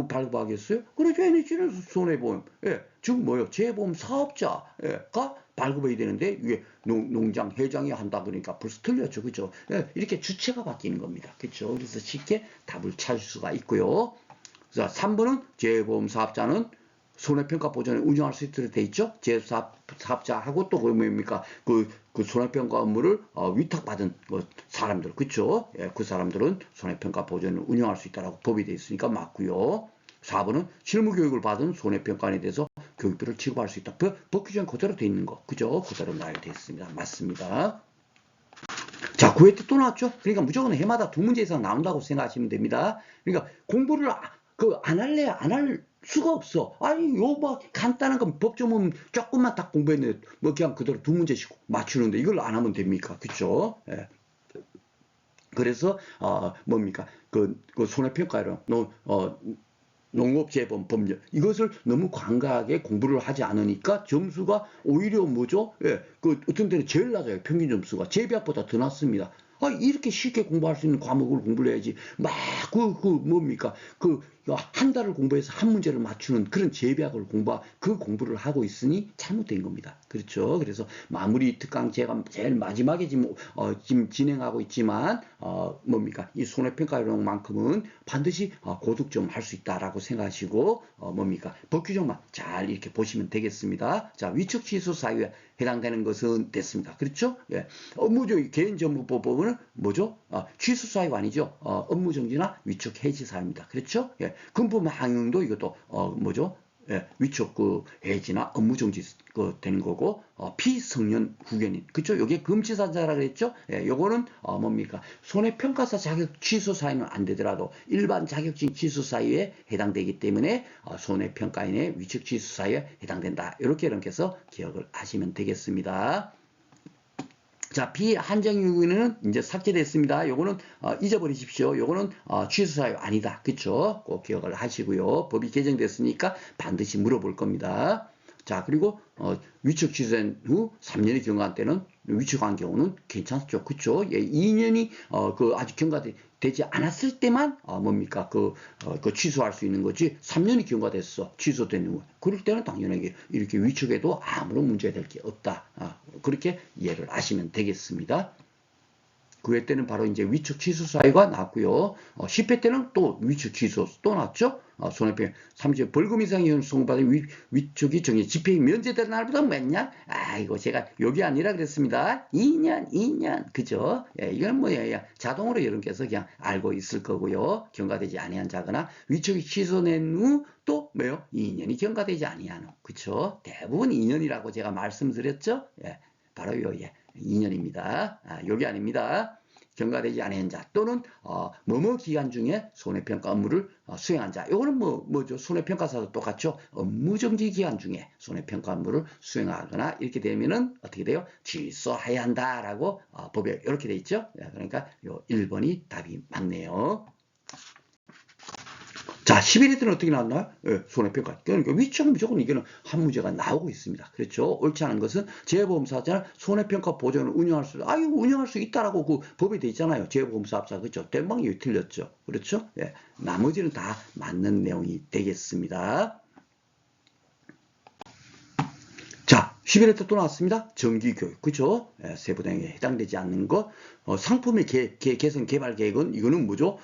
Speaker 1: 발급하겠어요? 그렇죠. NH농협손해보험. 예, 즉 뭐요? 재보험 사업자가 발급해야 되는데 이게 농장 회장이 한다 그러니까 벌써 틀렸죠. 그죠? 예, 이렇게 주체가 바뀌는 겁니다. 그렇죠? 그래서 쉽게 답을 찾을 수가 있고요. 자, 3번은 재보험 사업자는 손해평가 보전을 운영할 수 있도록 돼 있죠. 사업자하고 또 뭡니까? 손해평가 업무를 위탁받은 사람들, 그렇죠? 예, 그 사람들은 손해평가 보전을 운영할 수 있다라고 법이 돼 있으니까 맞고요. 4번은 실무교육을 받은 손해평가인에 대해서 교육비를 지급할 수 있다. 법규정 그대로 돼 있는 거, 그죠? 그대로 나열되어 있습니다. 맞습니다. 자, 9회 때 또 나왔죠? 그러니까 무조건 해마다 2문제 이상 나온다고 생각하시면 됩니다. 그러니까 공부를 안 할래? 안 할 수가 없어. 아니, 간단한 건 법조문 조금만 딱 공부했는데, 그냥 그대로 2문제씩 맞추는데, 이걸 안 하면 됩니까? 그쵸? 예. 그래서, 뭡니까? 손해평가로, 농업재보험 법률 이것을 너무 광각하게 공부를 하지 않으니까 점수가 오히려 뭐죠? 예, 어떤 때는 제일 낮아요. 평균 점수가 재비학보다 더 낮습니다. 이렇게 쉽게 공부할 수 있는 과목을 공부를 해야지 막 뭡니까? 한 달을 공부해서 한 문제를 맞추는 그런 재배학을 그 공부를 하고 있으니 잘못된 겁니다. 그렇죠. 그래서 마무리 특강 제가 제일 마지막에 지금 진행하고 있지만, 뭡니까? 이 손해평가요령만큼은 반드시 고득 좀 할 수 있다라고 생각하시고, 뭡니까? 법규정만 잘 이렇게 보시면 되겠습니다. 자, 위촉취소 사유에 해당되는 것은 됐습니다. 그렇죠? 예. 업무조 개인정보법은 뭐죠? 취소 사유가 아니죠. 업무정지나 위촉 해지 사유입니다. 그렇죠? 예. 금품 항응도 이것도 뭐죠? 예, 위촉 해지나 업무정지 되는 거고, 피성년 후견인, 그쵸? 요게 금지사자라 그랬죠? 예, 요거는 뭡니까? 손해평가사 자격 취소 사유는 안 되더라도 일반 자격증 취소 사유에 해당되기 때문에 손해평가인의 위촉 취소 사유에 해당된다. 이렇게 해서 기억을 하시면 되겠습니다. 자, 비한정유기는 이제 삭제됐습니다. 요거는 잊어버리십시오. 요거는 취소 사유 아니다. 그쵸? 꼭 기억을 하시고요. 법이 개정됐으니까 반드시 물어볼 겁니다. 자, 그리고 위촉 취소된 후 3년이 경과한 때는 위촉한 경우는 괜찮죠. 그쵸? 예, 2년이 아직 경과되지 않았을 때만 뭡니까? 취소할 수 있는 거지. 3년이 경과됐어. 취소된 후. 그럴 때는 당연하게 이렇게 위촉해도 아무런 문제가 될 게 없다. 그렇게 이해를 하시면 되겠습니다. 9회 때는 바로 이제 위촉 취소 사유가 나왔고요. 10회 때는 또 위촉 취소 또 나왔죠. 손해평 30회 벌금 이상의 송받은 위촉이 정해 집행이 면제되는 날보다 몇 년? 이거 제가 여기 아니라 그랬습니다. 2년. 그죠? 예, 이건 뭐예요? 자동으로 여러분께서 그냥 알고 있을 거고요. 경과되지 아니한 자거나 위촉이 취소된 후 또 뭐요? 2년이 경과되지 아니한 후. 그쵸? 대부분 2년이라고 제가 말씀드렸죠? 예, 바로 요, 예. 2년입니다. 여기 아닙니다. 경과되지 않은 자 또는 뭐뭐 기간 중에 손해평가 업무를 수행한 자. 이거는 뭐죠? 손해평가사도 똑같죠. 업무정지 기간 중에 손해평가 업무를 수행하거나 이렇게 되면은 어떻게 돼요? 취소해야 한다라고 법에 이렇게 돼 있죠. 그러니까 요 1번이 답이 맞네요. 자, 11회 때는 어떻게 나왔나요? 예, 손해평가. 그러니까 위촉 무조건 이거는 한 문제가 나오고 있습니다. 그렇죠? 옳지 않은 것은 재보험사업자는 손해평가 보전을 운영할 수 있다라고 그 법에 돼 있잖아요. 재보험사업자. 그렇죠? 땜방이 틀렸죠. 그렇죠? 예, 나머지는 다 맞는 내용이 되겠습니다. 자, 11회 때 또 나왔습니다. 정기교육. 그죠? 예, 세부등에 해당되지 않는 것. 상품의 개선 개발 계획은 이거는 뭐죠?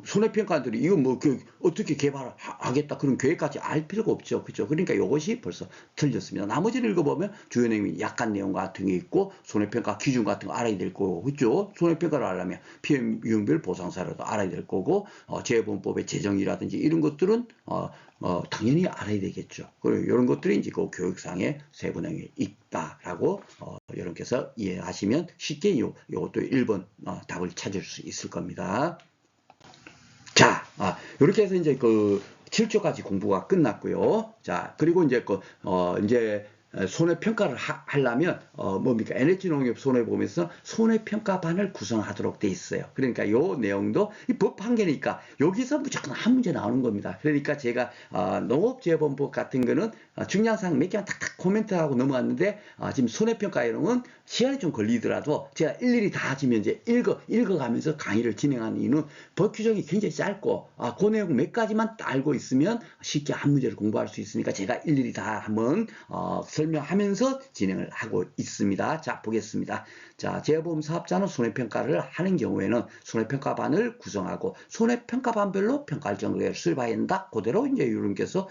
Speaker 1: 손해평가들이 이거 어떻게 개발하겠다 그런 계획까지 알 필요가 없죠. 그죠? 그러니까 이것이 벌써 틀렸습니다. 나머지를 읽어보면 주요 내용이 약간 내용 같은 게 있고 손해평가 기준 같은 거 알아야 될 거고, 그죠? 손해평가를 하려면 피해 유형별 보상사라도 알아야 될 거고, 재보험법의 제정이라든지 이런 것들은 당연히 알아야 되겠죠. 그리고 이런 것들이 이제 그 교육상의 세부 내용이 있다라고 여러분께서 이해하시면 쉽게 이것도 1번 답을 찾을 수 있을 겁니다. 자, 이렇게 해서 이제 7조까지 공부가 끝났고요. 자, 그리고 이제 이제 손해평가를 하려면 뭡니까? NH농협 손해보험에서 손해평가반을 구성하도록 돼 있어요. 그러니까 요 내용도 이 법 한계니까 여기서 무조건 한 문제 나오는 겁니다. 그러니까 제가 농업재보험법 같은 거는 중량상 몇 개만 탁탁 코멘트하고 넘어갔는데 지금 손해평가에는 시간이 좀 걸리더라도 제가 일일이 다 지금 이제 읽어가면서 강의를 진행하는 이유는 법 규정이 굉장히 짧고 그 내용 몇 가지만 알고 있으면 쉽게 한 문제를 공부할 수 있으니까 제가 일일이 다 한번 설명하면서 진행을 하고 있습니다. 자, 보겠습니다. 자, 재보험 사업자는 손해평가를 하는 경우에는 손해평가반을 구성하고 손해평가반별로 평가일정을 수립해야 한다. 그대로 이제 여러분께서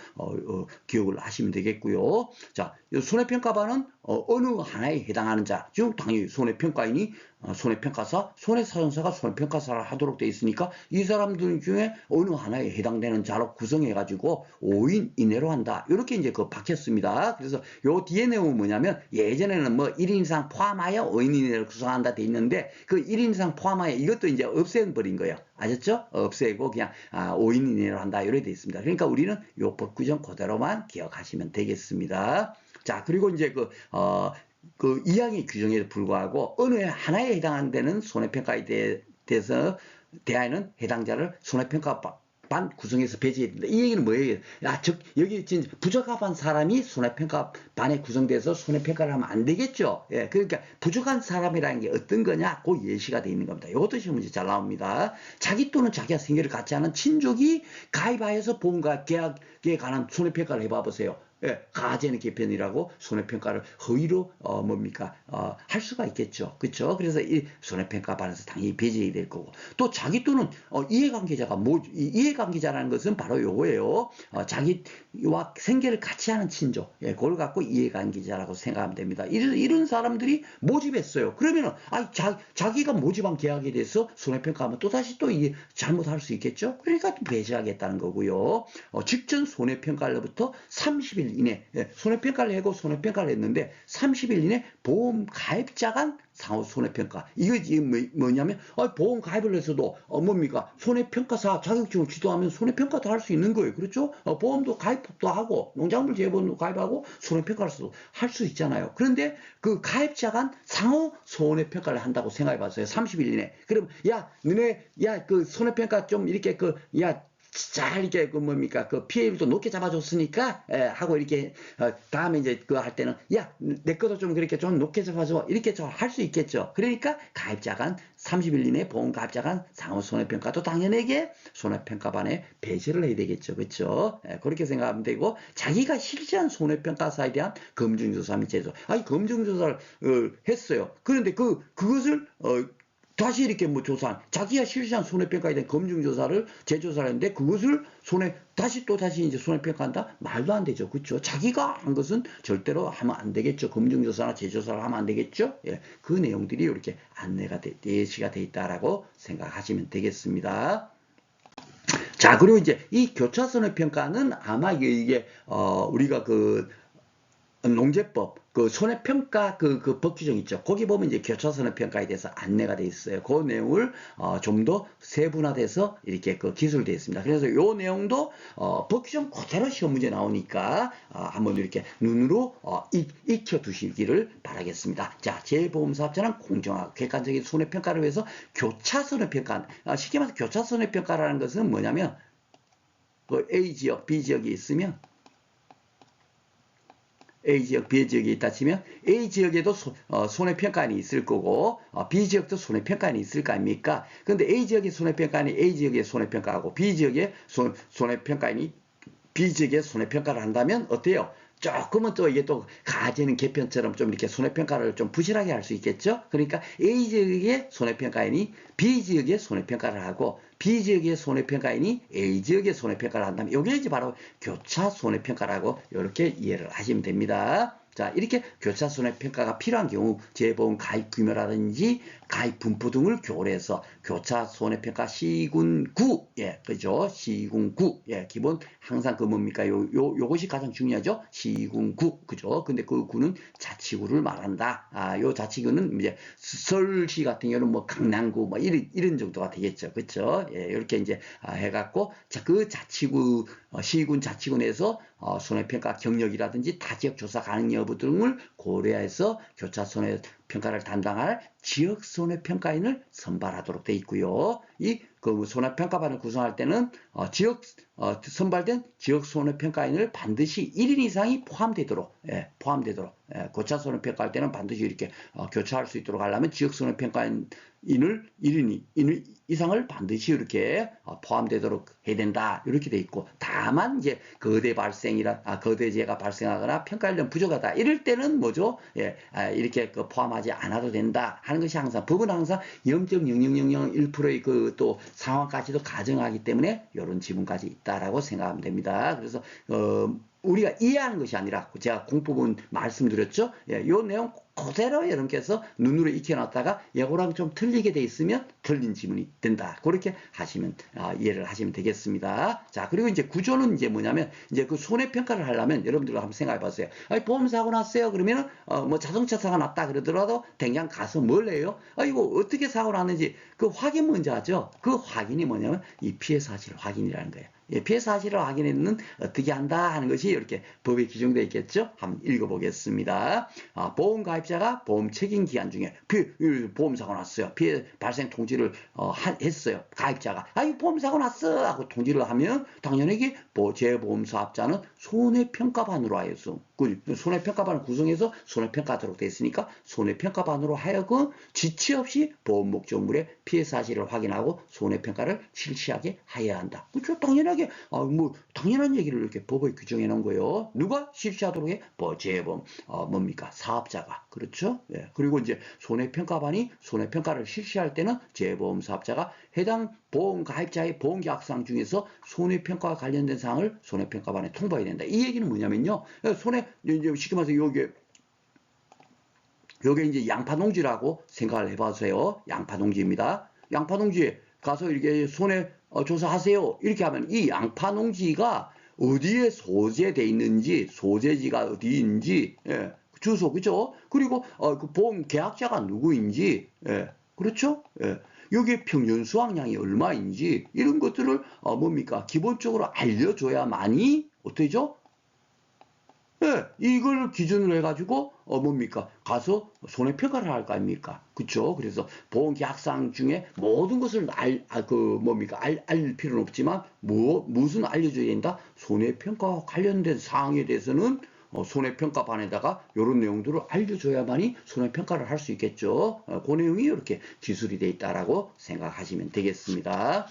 Speaker 1: 기억을 하시면 되겠고요. 자, 손해평가반은 어느 하나에 해당하는 자, 즉 당연히 손해평가인이 손해평가사, 손해사전사가 손해평가사를 하도록 되어 있으니까 이 사람들 중에 어느 하나에 해당되는 자로 구성해가지고 5인 이내로 한다. 이렇게 이제 박혔습니다. 그래서 요 뒤에 내용은 뭐냐면 예전에는 1인 이상 포함하여 5인 이내로 구성한다 돼 있는데 그 1인 이상 포함하여 이것도 이제 없애버린 거예요. 아셨죠? 없애고 그냥 5인 이내로 한다. 이렇게 돼 있습니다. 그러니까 우리는 요 법 규정 그대로만 기억하시면 되겠습니다. 자, 그리고 이제 이항의 규정에도 불구하고 어느 하나에 해당하는 데는 손해평가에 대해서 대하에는 해당자를 손해평가 반 구성해서 배제해야 된다. 이 얘기는 뭐예요? 야, 여기 지금 부적합한 사람이 손해평가 반에 구성돼서 손해평가를 하면 안 되겠죠. 예, 그러니까 부족한 사람이라는 게 어떤 거냐? 그 예시가 되어 있는 겁니다. 이것도 시험 문제 잘 나옵니다. 자기 또는 자기와 생계를 같이 하는 친족이 가입하여서 보험과 계약에 관한 손해평가를 해봐 보세요. 예, 가제는 개편이라고 손해평가를 허위로 뭡니까 할 수가 있겠죠. 그렇죠? 그래서 이 손해평가반에서 당연히 배제해야 될 거고 또 자기 또는 이해관계자가 이해관계자라는 것은 바로 요거예요. 자기와 생계를 같이 하는 친족, 예, 그걸 갖고 이해관계자라고 생각하면 됩니다. 이런 사람들이 모집했어요. 그러면은 자기가 모집한 계약에 대해서 손해평가하면 또 다시 또 이게 잘못할 수 있겠죠. 그러니까 또 배제하겠다는 거고요. 직전 손해평가로부터 30일 이내, 예, 손해평가를 하고 손해평가를 했는데 30일 이내 보험 가입자 간 상호 손해평가. 이거 뭐냐면 보험 가입을 해서도 뭡니까 손해평가사 자격증을 취득하면 손해평가도 할 수 있는 거예요. 그렇죠? 보험도 가입도 하고 농작물 재보험도 가입하고 손해평가를 할 수 있잖아요. 그런데 그 가입자 간 상호 손해평가를 한다고 생각해 봤어요. 30일 이내. 그럼 너네 그 손해평가 좀 이렇게 잘 이렇게 뭡니까 피해율도 높게 잡아줬으니까 하고 이렇게 다음에 이제 할 때는 내 것도 좀 그렇게 좀 높게 잡아줘 이렇게 좀 할 수 있겠죠. 그러니까 가입자 간 30일 이내 보험 가입자 간 상호 손해평가도 당연하게 손해평가반에 배제를 해야 되겠죠. 그렇죠? 그렇게 생각하면 되고 자기가 실시한 손해평가사에 대한 검증조사 및 제조. 검증조사를 했어요. 그런데 그것을 다시 이렇게 조사한 자기가 실시한 손해평가에 대한 검증조사를 재조사를 했는데 그것을 다시 이제 손해평가한다? 말도 안 되죠. 그렇죠? 자기가 한 것은 절대로 하면 안 되겠죠. 검증조사나 재조사를 하면 안 되겠죠. 예, 그 내용들이 이렇게 예시가 돼 있다라고 생각하시면 되겠습니다. 자, 그리고 이제 이 교차 손해평가는 아마 이게 우리가 농재법 손해평가 법 규정 있죠. 거기 보면 이제 교차 손해평가에 대해서 안내가 돼 있어요. 그 내용을 좀 더 세분화돼서 이렇게 기술되어 있습니다. 그래서 이 내용도 법 규정 그대로 시험 문제 나오니까 한번 이렇게 눈으로 익혀 두시기를 바라겠습니다. 자, 재보험사업자는 공정하고 객관적인 손해평가를 위해서 교차 손해평가, 쉽게 말해서 교차 손해평가라는 것은 뭐냐면 A 지역, B 지역이 있으면 A지역, B지역이 있다 치면 A지역에도 손해평가안이 있을 거고 B지역도 손해평가안이 있을 거 아닙니까? 근데 A지역의 손해평가안이 A지역의 손해평가하고 B지역의 손해평가안이 B지역의 손해평가를 한다면 어때요? 조금은 또 이게 또 가제는 개편처럼 좀 이렇게 손해평가를 좀 부실하게 할 수 있겠죠? 그러니까 A지역의 손해평가인이 B지역의 손해평가를 하고 B지역의 손해평가인이 A지역의 손해평가를 한다면 이게 이제 바로 교차 손해평가라고 이렇게 이해를 하시면 됩니다. 자, 이렇게 교차 손해평가가 필요한 경우 재보험 가입 규모라든지 가입 분포 등을 고려해서 교차 손해평가 시군 9, 예, 그죠? 시군 9, 예, 기본 항상 뭡니까? 요것이 가장 중요하죠? 시군 9, 그죠? 근데 그 구는 자치구를 말한다. 요 자치구는 이제 서울시 같은 경우는 뭐 강남구 뭐 이런 정도가 되겠죠. 그죠? 예, 이렇게 이제 해갖고 그 자치구 시군 자치군에서 손해평가 경력이라든지 타지역 조사 가능 여부 등을 고려해서 교차 손해평가를 담당할 지역 손해평가인을 선발하도록 되어 있고요. 이 손해평가반을 구성할 때는 선발된 지역 손해평가인을 반드시 1인 이상이 포함되도록 교차 손해평가할 때는 반드시 이렇게 교차할 수 있도록 하려면 지역 손해평가인을 1인 이상을 반드시 이렇게 포함되도록 해야 된다. 이렇게 돼 있고 다만 이제 거대재해가 발생하거나 평가인력 부족하다. 이럴 때는 뭐죠? 예, 이렇게 포함하지 않아도 된다 하는 것이 항상 법은 항상 0.00001%의 또 상황까지도 가정하기 때문에 이런 지문까지 있다라고 생각하면 됩니다. 그래서 우리가 이해하는 것이 아니라 제가 공법은 말씀드렸죠. 예, 요 내용 그대로 여러분께서 눈으로 익혀놨다가 요거랑 좀 틀리게 돼 있으면 틀린 지문이 된다. 그렇게 하시면 이해를 하시면 되겠습니다. 자, 그리고 이제 구조는 이제 뭐냐면 이제 그 손해평가를 하려면 여러분들과 한번 생각해 봤어요. 보험사고 났어요. 그러면은 뭐 자동차 사고 났다 그러더라도 당장 가서 뭘 해요? 이거 어떻게 사고 났는지 그 확인 먼저 하죠. 그 확인이 뭐냐면 이 피해 사실 확인이라는 거예요. 예, 피해 사실을 확인했는 어떻게 한다 하는 것이 이렇게 법에 규정되어 있겠죠. 한번 읽어보겠습니다. 보험 가입자가 보험 책임 기간 중에 보험 사고 났어요. 피해 발생 통지를 했어요. 가입자가 이 보험 사고 났어 하고 통지를 하면 당연히 재보험 사업자는 손해평가반으로 하여서 손해평가반을 구성해서 손해평가하도록 되어 있으니까 손해평가반으로 하여금 지체 없이 보험 목적물의 피해 사실을 확인하고 손해평가를 실시하게 하여야 한다. 그렇죠? 당연하게 뭐 당연한 얘기를 이렇게 법에 규정해 놓은 거예요. 누가 실시하도록 해? 재보험 뭡니까? 사업자가. 그렇죠? 예. 그리고 이제 손해평가반이 손해평가를 실시할 때는 재보험 사업자가 해당 보험 가입자의 보험계약사항 중에서 손해평가와 관련된 사항을 손해평가반에 통보해야 된다. 이 얘기는 뭐냐면요. 이제 쉽게 말해서 요게 이제 양파농지라고 생각을 해봐세요. 양파농지입니다. 양파농지에 가서 이렇게 손해 조사하세요. 이렇게 하면 이 양파농지가 어디에 소재돼 있는지, 소재지가 어디인지, 예, 주소, 그죠? 그리고 그 보험 계약자가 누구인지, 예, 그렇죠? 예. 여기에 평균 수확량이 얼마인지 이런 것들을 뭡니까? 기본적으로 알려줘야만이 어떻게죠? 예, 이걸 기준으로 해가지고 뭡니까? 가서 손해평가를 할 거 아닙니까? 그쵸? 그래서 보험계약사항 중에 모든 것을 알 필요는 없지만 무슨 알려줘야 된다? 손해평가와 관련된 사항에 대해서는 손해평가반에다가 이런 내용들을 알려줘야만이 손해평가를 할 수 있겠죠. 그 내용이 이렇게 기술이 돼 있다라고 생각하시면 되겠습니다.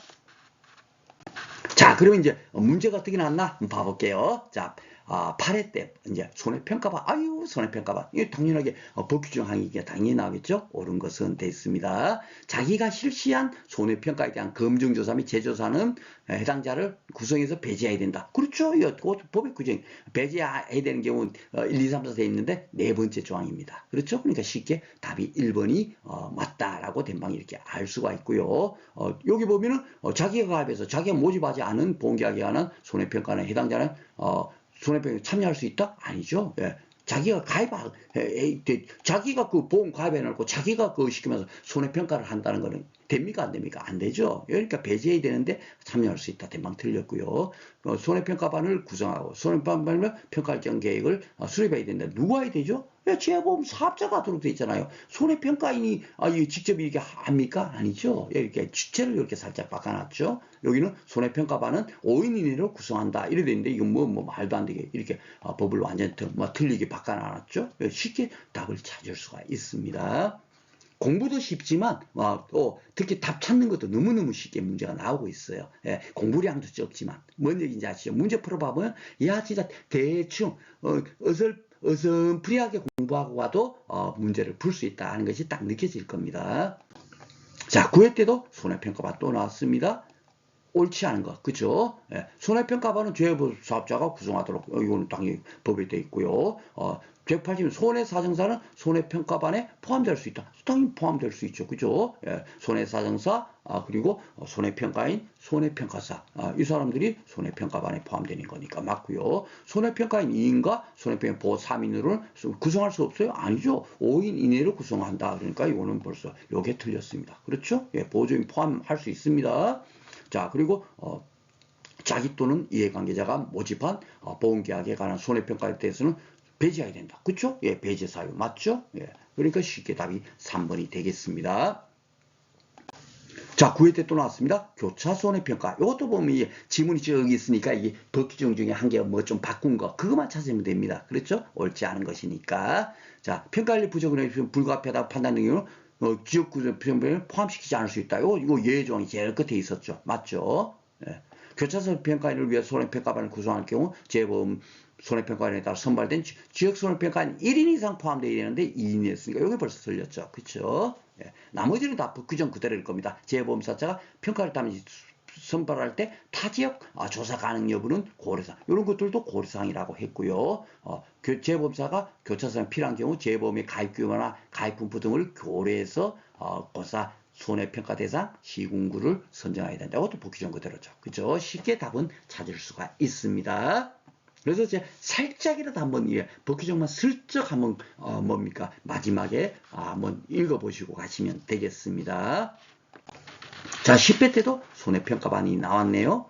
Speaker 1: 자, 그러면 이제 문제가 어떻게 나왔나 한번 봐볼게요. 자, 8회 때 이제 손해평가반, 손해평가반. 이게 당연하게 법 규정 항의가 당연히 나오겠죠. 옳은 것은 돼 있습니다. 자기가 실시한 손해평가에 대한 검증조사 및 재조사는 해당자를 구성해서 배제해야 된다. 그렇죠. 이거 법의 규정 배제해야 되는 경우는 1, 2, 3, 4 돼 있는데 네 번째 조항입니다. 그렇죠. 그러니까 쉽게 답이 1번이 맞다라고 된방이 이렇게 알 수가 있고요. 여기 보면은 자기가 가입해서 자기가 모집하지 않은 보험계약에 관한 손해평가는 해당자는 손해평가에 참여할 수 있다? 아니죠. 예. 자기가 자기가 그 보험 가입해놓고 자기가 그거 시키면서 손해평가를 한다는 거는 됩니까? 안 됩니까? 안 되죠. 그러니까 배제해야 되는데 참여할 수 있다. 대망 틀렸고요. 손해평가반을 구성하고 손해평가반을 평가일정 계획을 수립해야 된다. 누가 해야 되죠? 재보험 사업자가 하도록 돼 있잖아요. 손해평가인이 직접 이렇게 합니까? 아니죠. 이렇게 주체를 이렇게 살짝 바꿔놨죠. 여기는 손해평가반은 5인 이내로 구성한다. 이래 되는데 이건 뭐 말도 안 되게 이렇게 법을 완전히 틀리게 바꿔놨죠. 쉽게 답을 찾을 수가 있습니다. 공부도 쉽지만 또 특히 답 찾는 것도 너무너무 쉽게 문제가 나오고 있어요. 예, 공부량도 적지만 뭔 얘기인지 아시죠? 문제 풀어봐보면 진짜 대충 어설프리하게 공부하고 와도 문제를 풀 수 있다 하는 것이 딱 느껴질 겁니다. 자, 9회 때도 손해평가반 또 나왔습니다. 옳지 않은 것, 그죠? 예, 손해평가반은 재보험 사업자가 구성하도록 이거는 당연히 법에 되어 있고요. 180은 손해사정사는 손해평가반에 포함될 수 있다. 당연히 포함될 수 있죠. 그죠? 예, 손해사정사, 그리고 손해평가인, 손해평가사. 이 사람들이 손해평가반에 포함되는 거니까 맞고요. 손해평가인 2인과 손해평가 보호 3인으로는 구성할 수 없어요? 아니죠. 5인 이내로 구성한다. 그러니까 이거는 벌써 요게 틀렸습니다. 그렇죠? 예, 보조인 포함할 수 있습니다. 자, 그리고 자기 또는 이해관계자가 모집한 보험계약에 관한 손해평가에 대해서는 배제해야 된다. 그쵸? 예, 배제 사유 맞죠? 예, 그러니까 쉽게 답이 3번이 되겠습니다. 자, 9회 때 또 나왔습니다. 교차 손해평가. 이것도 보면 이게 지문이 저기 있으니까 이게 법 규정 중에 한 개 뭐 좀 바꾼 거 그것만 찾으면 됩니다. 그렇죠? 옳지 않은 것이니까. 자, 평가관리 부족을 해주면 불가피하다 판단된 경우는 지역구조 평가를 포함시키지 않을 수 있다. 이거 예외조항이 제일 끝에 있었죠. 맞죠? 예. 교차손 평가인을 위해 손해평가반을 구성할 경우 재보험 손해평가인에 따라 선발된 지역 손해평가인 1인 이상 포함되어야 되는데 2인이었으니까 여기 벌써 틀렸죠. 그쵸? 예. 나머지는 다 규정 그대로일 겁니다. 재보험사자가 평가를 따면 선발할 때 타지역 조사 가능 여부는 고려사항 이런 것들도 고려사항이라고 했고요. 재보험사가 교차손이 필요한 경우 재보험의 가입규모나 가입분포 등을 고려해서 고사 손해평가 대상 시군구를 선정해야 된다. 이것도 법규정 그대로죠. 그죠? 쉽게 답은 찾을 수가 있습니다. 그래서 이제 살짝이라도 한번 법규정만 슬쩍 한번 뭡니까 마지막에 한번 읽어보시고 가시면 되겠습니다. 자, 10회 때도 손해평가반이 나왔네요.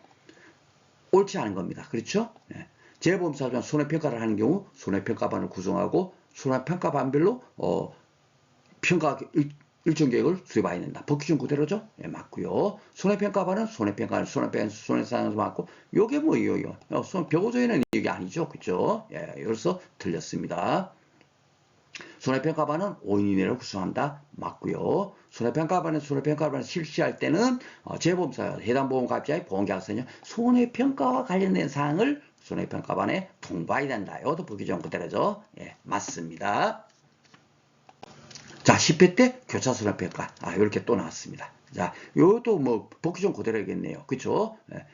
Speaker 1: 옳지 않은 겁니다. 그렇죠? 예. 재보험사업자는 손해평가를 하는 경우 손해평가반을 구성하고 손해평가반별로 평가 일정 계획을 수립해야 된다. 법규정 그대로죠? 예, 맞고요. 손해평가반은 손해상에서 맞고 요게 뭐예요? 벽오조에는 이게 아니죠. 그죠? 예, 여기서 틀렸습니다. 손해평가반은 5인 이내로 구성한다. 맞고요. 손해평가반을 실시할 때는 재보험사 해당 보험가입자의 보험계약서냐 손해평가와 관련된 사항을 손해평가반에 통보해야 된다. 이것도 법규정 그대로죠. 예, 맞습니다. 자, 10회 때 교차 손해평가. 이렇게 또 나왔습니다. 자, 요것도 뭐 법규정 그대로겠네요. 그쵸? 예.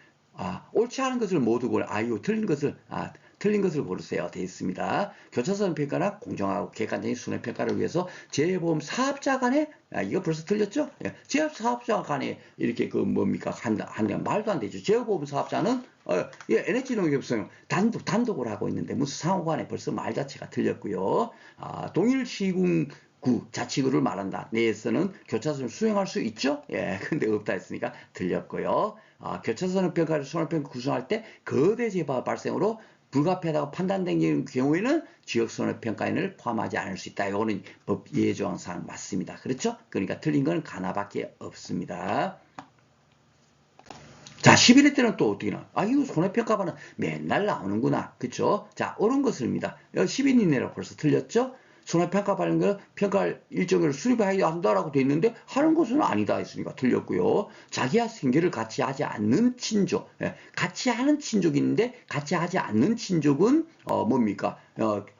Speaker 1: 옳지 않은 것을 모두 이거 틀린 것을 고르세요. 되어 있습니다. 교차손해평가나 공정하고 객관적인 손해평가를 위해서 재보험 사업자 간에, 이거 벌써 틀렸죠? 예. 재보험 사업자 간에 이렇게 한다 말도 안 되죠. 재보험 사업자는, NH농협성 단독으로 하고 있는데 무슨 상호간에 벌써 말 자체가 틀렸고요. 동일 시군 구, 자치구를 말한다. 내에서는 교차선을 수행할 수 있죠? 예, 근데 없다 했으니까 틀렸고요. 교차선의 손해평가 구성할 때 거대 재발 발생으로 불가피하다고 판단된 경우에는 지역손해평가인을 포함하지 않을 수 있다. 이거는 법 예조항상 맞습니다. 그렇죠? 그러니까 틀린 건 하나밖에 없습니다. 자, 11회 때는 또 어떻게 나와? 이거 손해평가반은 맨날 나오는구나. 그쵸? 자, 옳은 것입니다. 10인 이내로 벌써 틀렸죠? 손해평가받는 거 평가 일정을 수립해야 한다라고 돼 있는데 하는 것은 아니다 했으니까 틀렸고요. 자기와 생계를 같이 하지 않는 친족, 같이 하는 친족이 있는데 같이 하지 않는 친족은 뭡니까?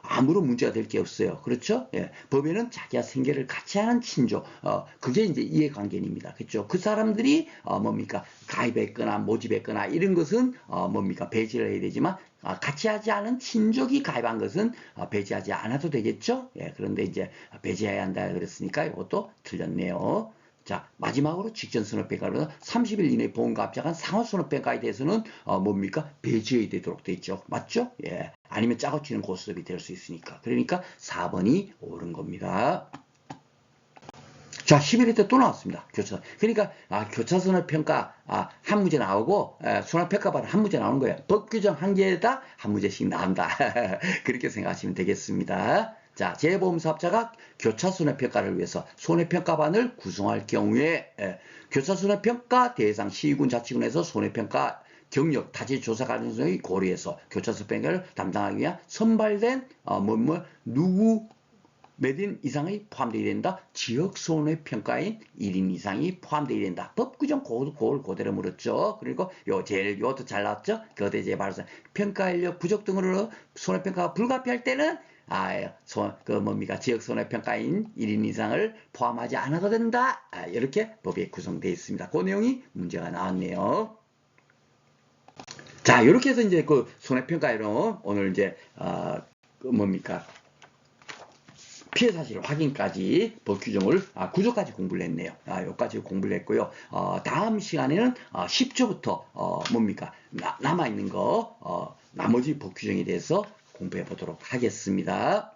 Speaker 1: 아무런 문제가 될 게 없어요. 그렇죠? 예. 법에는 자기와 생계를 같이 하는 친족, 그게 이제 이해관계입니다. 그렇죠? 그 사람들이 뭡니까? 가입했거나 모집했거나 이런 것은 뭡니까? 배제를 해야 되지만 같이 하지 않은 친족이 가입한 것은 배제하지 않아도 되겠죠? 예, 그런데 이제 배제해야 한다 그랬으니까 이것도 틀렸네요. 자, 마지막으로 직전 손해평가는 30일 이내 보험가입자간 상호 손해평가에 대해서는 뭡니까? 배제해야 되도록 돼 있죠. 맞죠? 예. 아니면 짜고 치는 고스톱이 될 수 있으니까. 그러니까 4번이 옳은 겁니다. 자, 11회 때 또 나왔습니다. 교차. 그러니까, 교차손해평가, 한 문제 나오고, 손해평가반 한 문제 나오는 거예요. 법규정 한 개에다 한 문제씩 나온다. 그렇게 생각하시면 되겠습니다. 자, 재보험사업자가 교차손해평가를 위해서 손해평가반을 구성할 경우에, 교차손해평가 대상 시군 자치군에서 손해평가 경력, 타지 조사 가능성이 고려해서 교차손해평가를 담당하기 위한 선발된, 누구, 몇 인 이상이 포함되어야 된다. 지역손해평가인 1인 이상이 포함되어야 된다. 법규정 그걸 그대로 물었죠. 그리고 요것도 잘 나왔죠. 거대 재발생 평가인력 부족 등으로 손해평가가 불가피할 때는 지역손해평가인 1인 이상을 포함하지 않아도 된다. 이렇게 법에 구성되어 있습니다. 그 내용이 문제가 나왔네요. 자, 이렇게 해서 이제 그 손해평가이론 오늘 이제 피해 사실 확인까지 법 규정을 구조까지 공부를 했네요. 여기까지 공부를 했고요. 다음 시간에는 10조부터 남아 있는 거 나머지 법 규정에 대해서 공부해 보도록 하겠습니다.